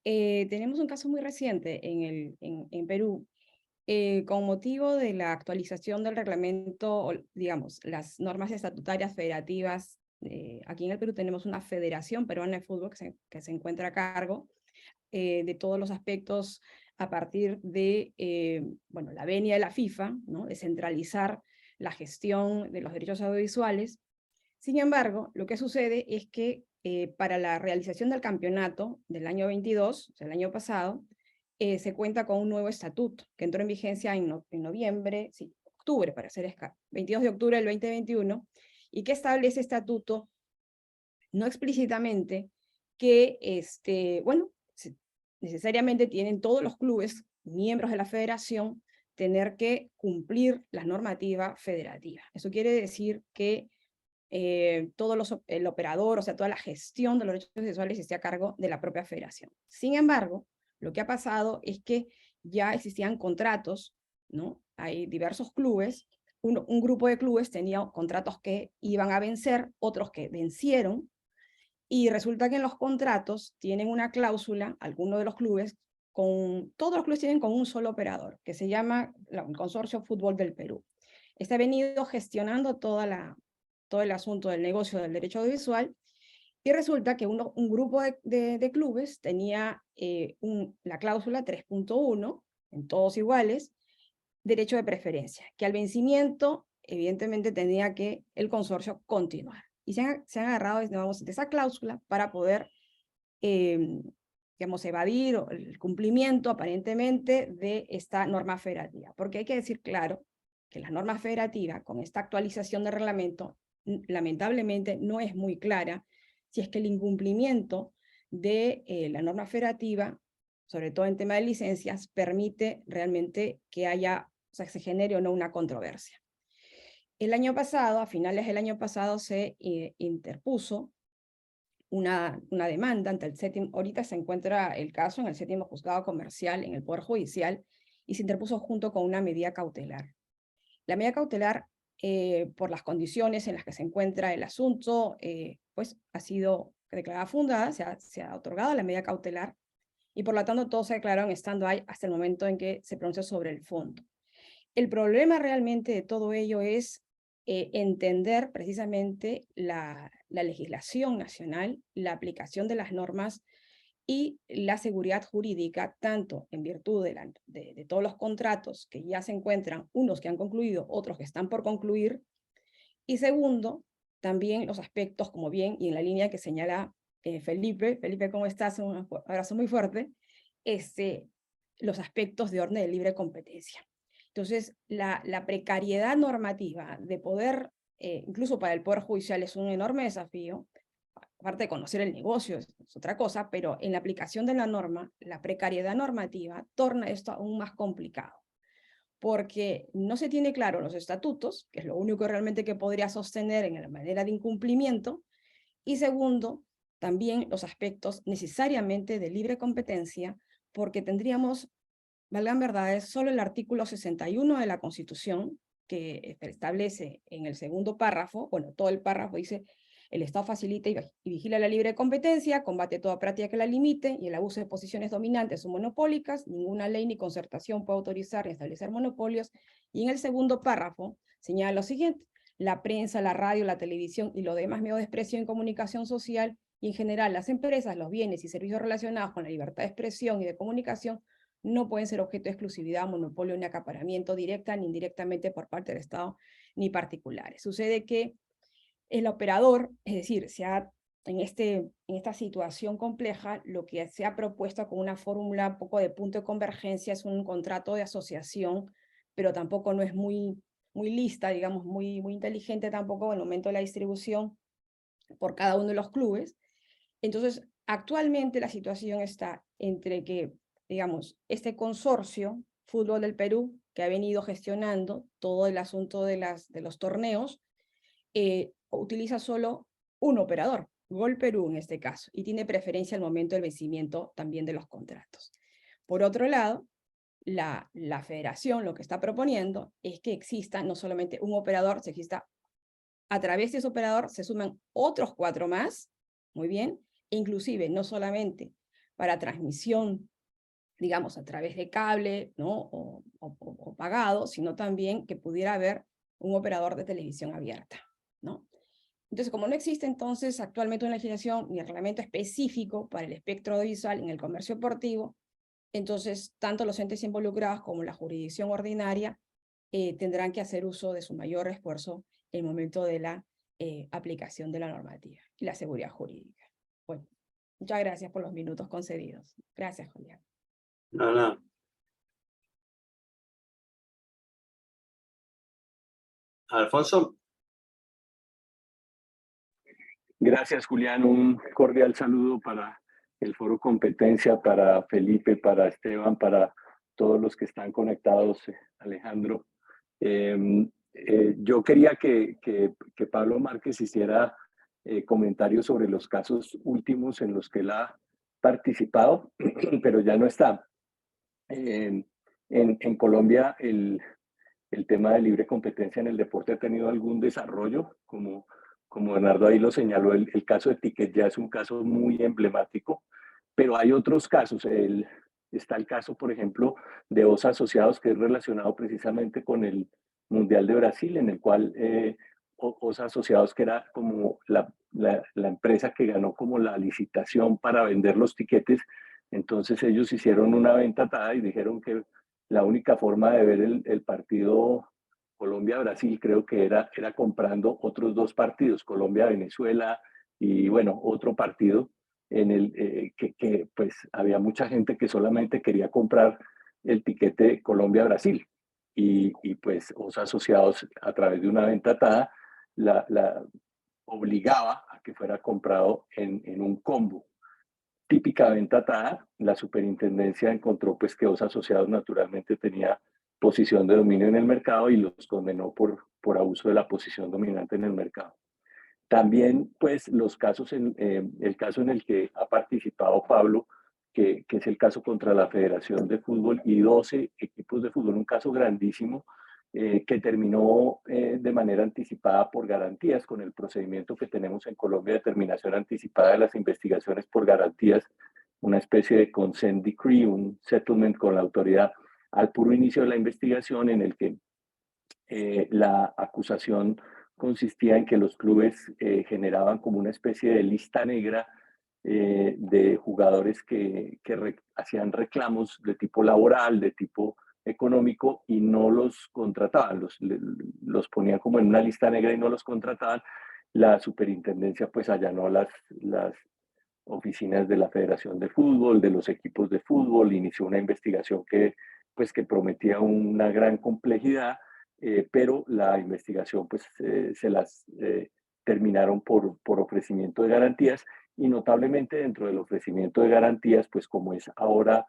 Tenemos un caso muy reciente en Perú, con motivo de la actualización del reglamento, digamos, las normas estatutarias federativas. Aquí en el Perú tenemos una Federación Peruana de Fútbol que se encuentra a cargo de todos los aspectos a partir de bueno, la venia de la FIFA, ¿no? De centralizar la gestión de los derechos audiovisuales. Sin embargo, lo que sucede es que para la realización del campeonato del año 22, o sea, el año pasado, se cuenta con un nuevo estatuto que entró en vigencia en noviembre, sí, octubre, para ser 22 de octubre del 2021, y que establece estatuto, no explícitamente, que bueno, necesariamente tienen todos los clubes, miembros de la federación, tener que cumplir la normativa federativa. Eso quiere decir que el operador, o sea, toda la gestión de los derechos sexuales esté a cargo de la propia federación. Sin embargo, lo que ha pasado es que ya existían contratos, ¿no? hay diversos clubes, un grupo de clubes tenía contratos que iban a vencer, otros que vencieron, y resulta que en los contratos tienen una cláusula, algunos de los clubes, todos los clubes tienen con un solo operador, que se llama el Consorcio Fútbol del Perú. Este ha venido gestionando todo el asunto del negocio del derecho audiovisual, y resulta que un grupo de clubes tenía la cláusula 3.1, en todos iguales, derecho de preferencia, que al vencimiento, evidentemente, tenía que el consorcio continuar. Y se han agarrado, digamos, de esa cláusula para poder, digamos, evadir el cumplimiento, aparentemente, de esta norma federativa. Porque hay que decir claro que la norma federativa, con esta actualización del reglamento, lamentablemente no es muy clara si es que el incumplimiento de la norma federativa, sobre todo en tema de licencias, permite realmente que haya, o sea, que se genere o no una controversia. El año pasado, a finales del año pasado, se interpuso una demanda ante el séptimo, ahorita se encuentra el caso en el séptimo juzgado comercial en el Poder Judicial, y se interpuso junto con una medida cautelar. La medida cautelar, por las condiciones en las que se encuentra el asunto, pues ha sido declarada fundada, se ha otorgado la medida cautelar, y por lo tanto todo se declaró en stand-by hasta el momento en que se pronunció sobre el fondo. El problema realmente de todo ello es entender precisamente la legislación nacional, la aplicación de las normas y la seguridad jurídica, tanto en virtud de todos los contratos que ya se encuentran, unos que han concluido, otros que están por concluir, y segundo, también los aspectos, como bien, y en la línea que señala Felipe, ¿cómo estás? Un abrazo muy fuerte, los aspectos de orden de libre competencia. Entonces, la precariedad normativa de poder, incluso para el Poder Judicial, es un enorme desafío, aparte de conocer el negocio, es otra cosa, pero en la aplicación de la norma, la precariedad normativa torna esto aún más complicado, porque no se tiene claro los estatutos, que es lo único realmente que podría sostener en la manera de incumplimiento, y segundo, también los aspectos necesariamente de libre competencia, porque tendríamos, valgan verdades, solo el artículo 61 de la Constitución, que establece en el segundo párrafo, bueno, todo el párrafo dice: el Estado facilita y vigila la libre competencia, combate toda práctica que la limite y el abuso de posiciones dominantes o monopólicas. Ninguna ley ni concertación puede autorizar ni establecer monopolios. Y en el segundo párrafo señala lo siguiente: la prensa, la radio, la televisión y los demás medios de expresión y comunicación social, y en general las empresas, los bienes y servicios relacionados con la libertad de expresión y de comunicación, no pueden ser objeto de exclusividad, monopolio ni acaparamiento directa ni indirectamente por parte del Estado ni particulares. Sucede que el operador, es decir, en esta situación compleja, lo que se ha propuesto con una fórmula un poco de punto de convergencia es un contrato de asociación, pero tampoco no es muy lista, digamos, muy inteligente tampoco en el momento de la distribución por cada uno de los clubes. Entonces, actualmente la situación está entre que, digamos, este consorcio Fútbol del Perú, que ha venido gestionando todo el asunto de los torneos, utiliza solo un operador, Gol Perú en este caso, y tiene preferencia al momento del vencimiento también de los contratos. Por otro lado, la federación lo que está proponiendo es que exista no solamente un operador, se exista a través de ese operador se suman otros 4 más, muy bien, e inclusive no solamente para transmisión, digamos, a través de cable, ¿no? o pagado, sino también que pudiera haber un operador de televisión abierta, ¿no? Entonces, como no existe entonces actualmente una legislación ni reglamento específico para el espectro audiovisual en el comercio deportivo, entonces tanto los entes involucrados como la jurisdicción ordinaria tendrán que hacer uso de su mayor esfuerzo en el momento de la aplicación de la normativa y la seguridad jurídica. Bueno, muchas gracias por los minutos concedidos. Gracias, Julián. No. Alfonso. Gracias, Julián. Un cordial saludo para el Foro Competencia, para Felipe, para Esteban, para todos los que están conectados, Alejandro. Yo quería que Pablo Márquez hiciera comentarios sobre los casos últimos en los que él ha participado, pero ya no está. En Colombia, el tema de libre competencia en el deporte ha tenido algún desarrollo, como Bernardo ahí lo señaló, el caso de Ticket ya es un caso muy emblemático, pero hay otros casos. Está el caso, por ejemplo, de OS Asociados, que es relacionado precisamente con el Mundial de Brasil, en el cual OS Asociados, que era como la empresa que ganó como la licitación para vender los tiquetes, entonces ellos hicieron una venta atada y dijeron que la única forma de ver el partido Colombia-Brasil creo que era comprando otros 2 partidos, Colombia-Venezuela y bueno, otro partido en el que pues había mucha gente que solamente quería comprar el tiquete Colombia-Brasil y pues los asociados a través de una venta atada la obligaba a que fuera comprado en un combo. Típica venta atada, la superintendencia encontró pues que los asociados naturalmente tenía posición de dominio en el mercado y los condenó por abuso de la posición dominante en el mercado. También, pues, los casos, el caso en el que ha participado Pablo, que es el caso contra la Federación de Fútbol y 12 equipos de fútbol, un caso grandísimo que terminó de manera anticipada por garantías con el procedimiento que tenemos en Colombia de terminación anticipada de las investigaciones por garantías, una especie de consent decree, un settlement con la autoridad al puro inicio de la investigación en el que la acusación consistía en que los clubes generaban como una especie de lista negra de jugadores que hacían reclamos de tipo laboral, de tipo económico y no los contrataban, los ponían como en una lista negra y no los contrataban. La superintendencia pues allanó las oficinas de la Federación de Fútbol, de los equipos de fútbol, inició una investigación que prometía una gran complejidad, pero la investigación pues se las terminaron por ofrecimiento de garantías y notablemente dentro del ofrecimiento de garantías, pues como es ahora,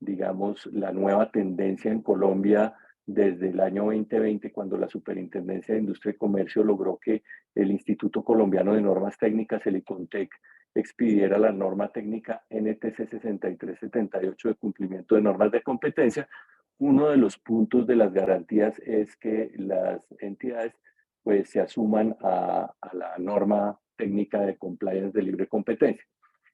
digamos, la nueva tendencia en Colombia desde el año 2020, cuando la Superintendencia de Industria y Comercio logró que el Instituto Colombiano de Normas Técnicas, el ICONTEC, expidiera la norma técnica NTC 6378 de cumplimiento de normas de competencia. Uno de los puntos de las garantías es que las entidades pues se asuman a la norma técnica de compliance de libre competencia.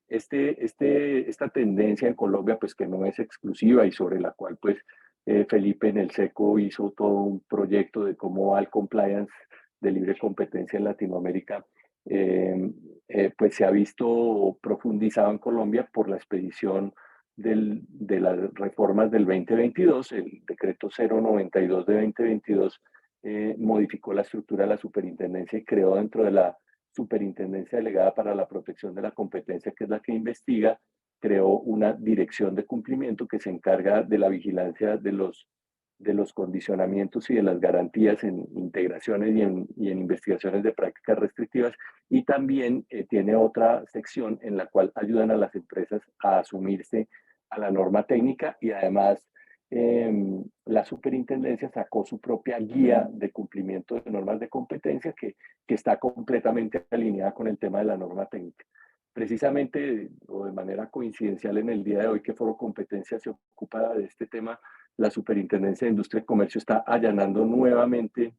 Esta tendencia en Colombia pues que no es exclusiva y sobre la cual pues Felipe en el SECO hizo todo un proyecto de cómo va el compliance de libre competencia en Latinoamérica, pues se ha visto profundizado en Colombia por la expedición de las reformas del 2022, el decreto 092 de 2022 modificó la estructura de la superintendencia y creó dentro de la superintendencia delegada para la protección de la competencia, que es la que investiga, creó una dirección de cumplimiento que se encarga de la vigilancia de los condicionamientos y de las garantías en integraciones y en investigaciones de prácticas restrictivas, y también tiene otra sección en la cual ayudan a las empresas a asumirse a la norma técnica y además la superintendencia sacó su propia guía de cumplimiento de normas de competencia que está completamente alineada con el tema de la norma técnica. Precisamente o de manera coincidencial en el día de hoy que ForoCompetencia se ocupa de este tema, la Superintendencia de Industria y Comercio está allanando nuevamente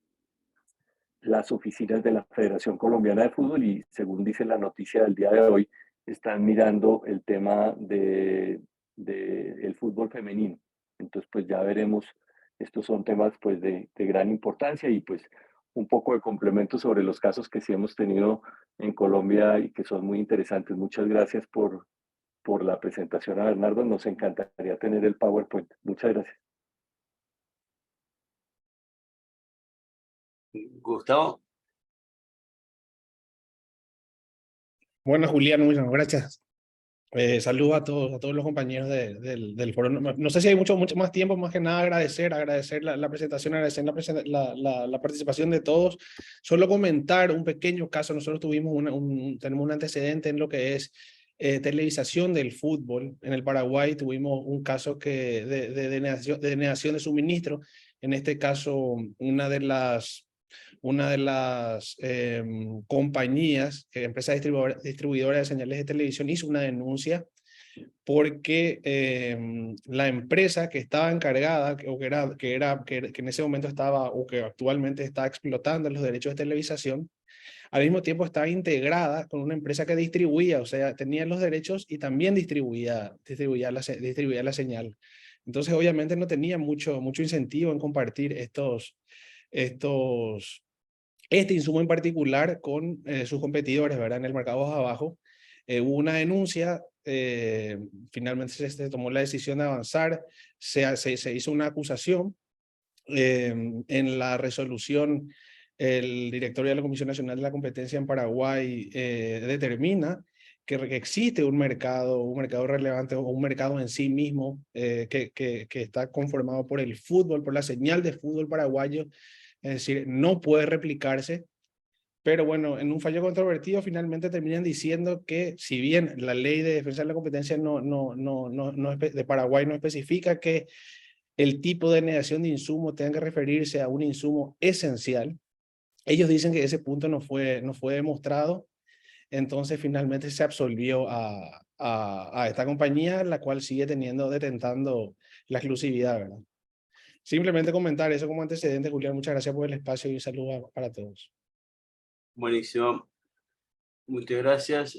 las oficinas de la Federación Colombiana de Fútbol y según dice la noticia del día de hoy, están mirando el tema del fútbol femenino. Entonces, pues ya veremos, estos son temas pues de gran importancia y pues un poco de complemento sobre los casos que sí hemos tenido en Colombia y que son muy interesantes. Muchas gracias por la presentación a Bernardo. Nos encantaría tener el PowerPoint. Muchas gracias. Gustavo. Bueno, Julián, muchas gracias. Saludos a todos los compañeros del foro. No sé si hay mucho más tiempo, más que nada agradecer la presentación, agradecer la participación de todos. Solo comentar un pequeño caso. Nosotros tenemos un antecedente en lo que es televisación del fútbol. En el Paraguay tuvimos un caso de denegación de suministro. En este caso, una de las compañías, empresa distribuidora de señales de televisión, hizo una denuncia porque la empresa que estaba encargada, que en ese momento estaba, o que actualmente está explotando los derechos de televisación, al mismo tiempo estaba integrada con una empresa que distribuía, o sea, tenía los derechos y también distribuía la señal. Entonces, obviamente no tenía mucho incentivo en compartir este insumo en particular con sus competidores, ¿verdad? En el mercado abajo. Hubo una denuncia, finalmente se tomó la decisión de avanzar, se hizo una acusación. En la resolución, el directorio de la Comisión Nacional de la Competencia en Paraguay determina que existe un mercado relevante, o un mercado en sí mismo que está conformado por el fútbol, por la señal de fútbol paraguayo, es decir, no puede replicarse. Pero bueno, en un fallo controvertido finalmente terminan diciendo que si bien la ley de defensa de la competencia de Paraguay no especifica que el tipo de negación de insumo tenga que referirse a un insumo esencial, ellos dicen que ese punto no fue demostrado, entonces finalmente se absolvió a esta compañía, la cual sigue detentando la exclusividad, ¿verdad? Simplemente comentar eso como antecedente, Julián. Muchas gracias por el espacio y un saludo para todos. Buenísimo. Muchas gracias.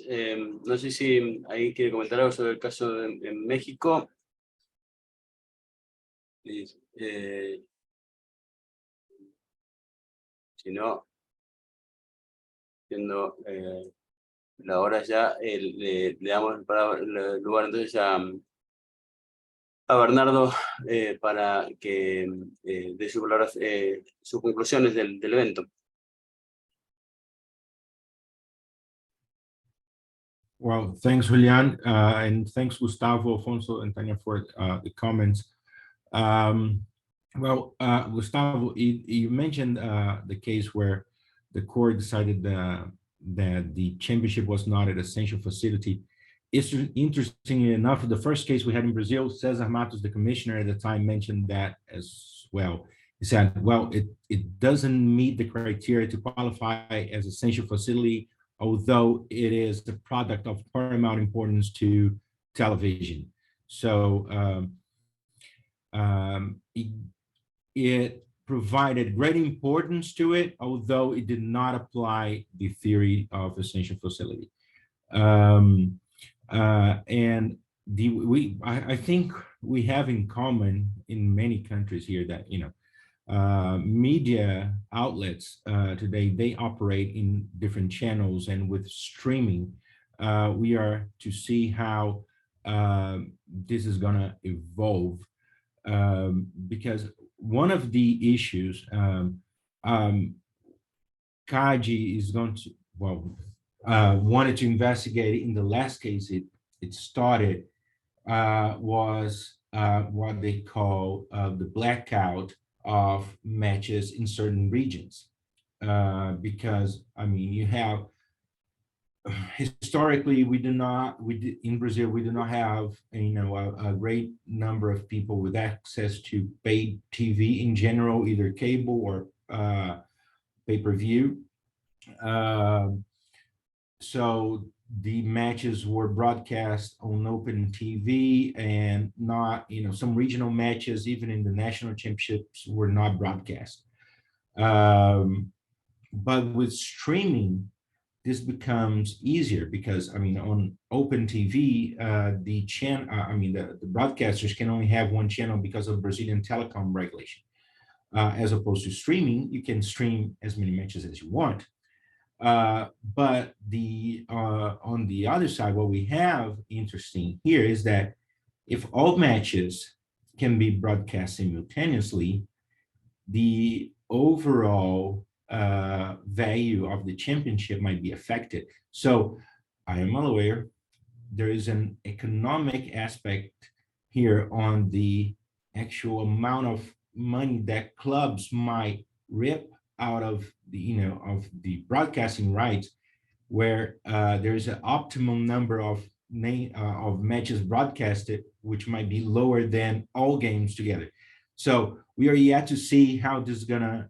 No sé si ahí quiere comentar algo sobre el caso en México. Si no, siendo la hora ya, le damos el lugar entonces a Bernardo para que dé sus conclusiones del evento. Well, thanks, Julian, and thanks, Gustavo, Afonso, and Tanya for the comments. Gustavo, you mentioned the case where the court decided that the championship was not an essential facility. It's interesting enough, the first case we had in Brazil, Cesar Matos, the commissioner at the time, mentioned that as well. He said, well, it doesn't meet the criteria to qualify as essential facility, although it is the product of paramount importance to television. So it provided great importance to it, although it did not apply the theory of essential facility. I think we have in common in many countries here that, media outlets today, they operate in different channels, and with streaming, we are to see how this is going to evolve, because one of the issues Kaji is going to, wanted to investigate in the last case it started was what they call the blackout of matches in certain regions, because you have historically in Brazil we do not have a great number of people with access to paid TV in general, either cable or pay-per-view. So the matches were broadcast on open TV, and not, some regional matches, even in the national championships, were not broadcast. But with streaming, this becomes easier because, on open TV, the broadcasters can only have one channel because of Brazilian telecom regulation. As opposed to streaming, you can stream as many matches as you want. But on the other side, what we have interesting here is that if all matches can be broadcast simultaneously, the overall value of the championship might be affected. So I am well aware there is an economic aspect here on the actual amount of money that clubs might rip out of the broadcasting rights, where there is an optimum number of matches broadcasted, which might be lower than all games together. So we are yet to see how this is gonna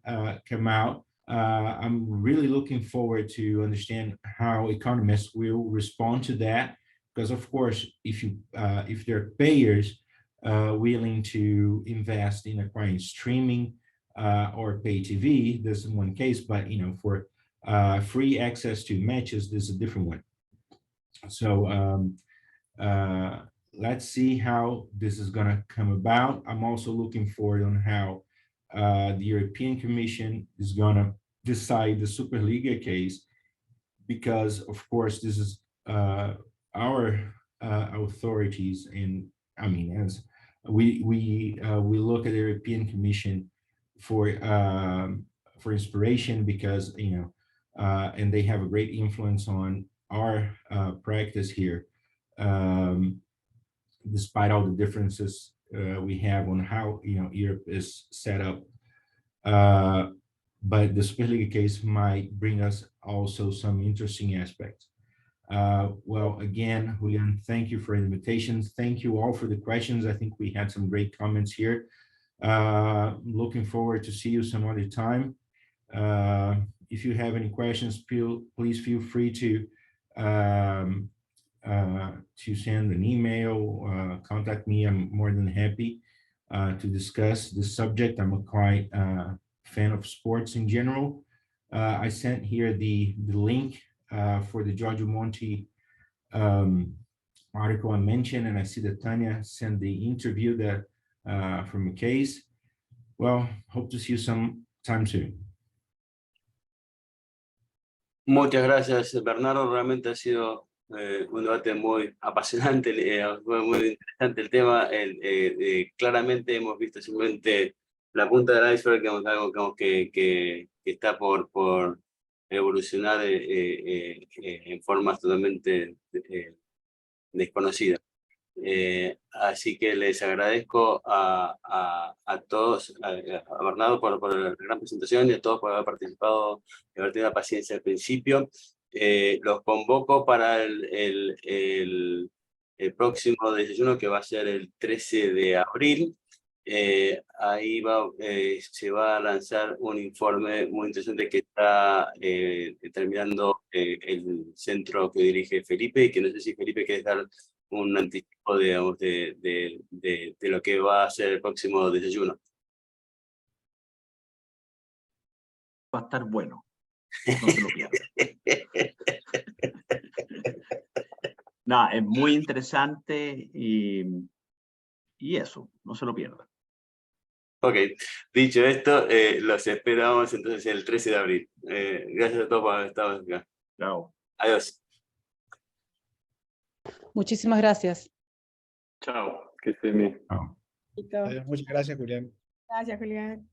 come out. I'm really looking forward to understand how economists will respond to that, because of course, if there are payers willing to invest in acquiring streaming or pay TV, this is one case, but for free access to matches, this is a different one. So let's see how this is going to come about. I'm also looking forward on how the European Commission is going to decide the Superliga case, because of course this is our authorities, and I mean, as we look at the European Commission for inspiration, because and they have a great influence on our practice here, despite all the differences we have on how Europe is set up. But the Superliga case might bring us also some interesting aspects. Well, again, Julian, thank you for the invitations. Thank you all for the questions. I think we had some great comments here. Looking forward to see you some other time. If you have any questions, please feel free to send an email, contact me. I'm more than happy to discuss this subject. I'm a quite fan of sports in general. I sent here the link for the Giorgio Monti article I mentioned, and I see that Tanya sent the interview that from a case. Well, hope to see you sometime soon. Muchas gracias, Bernardo. Realmente ha sido un debate muy apasionante, fue muy interesante el tema. Claramente hemos visto simplemente la punta del iceberg, algo que está por evolucionar en formas totalmente desconocidas. Así que les agradezco a todos, a Bernardo por la gran presentación, y a todos por haber participado y haber tenido la paciencia al principio. Los convoco para el próximo desayuno, que va a ser el 13 de abril. Ahí se va a lanzar un informe muy interesante que está terminando el centro que dirige Felipe, y que no sé si Felipe quiere dar un anticipo de lo que va a ser el próximo desayuno. Va a estar bueno, no se lo pierdan. No, es muy interesante y eso, no se lo pierdan. Ok, dicho esto, los esperamos entonces el 13 de abril. Gracias a todos por haber estado acá. Chao. Adiós. Muchísimas gracias. Chao, que estén bien. Oh. Listo. Muchas gracias, Julián. Gracias, Julián.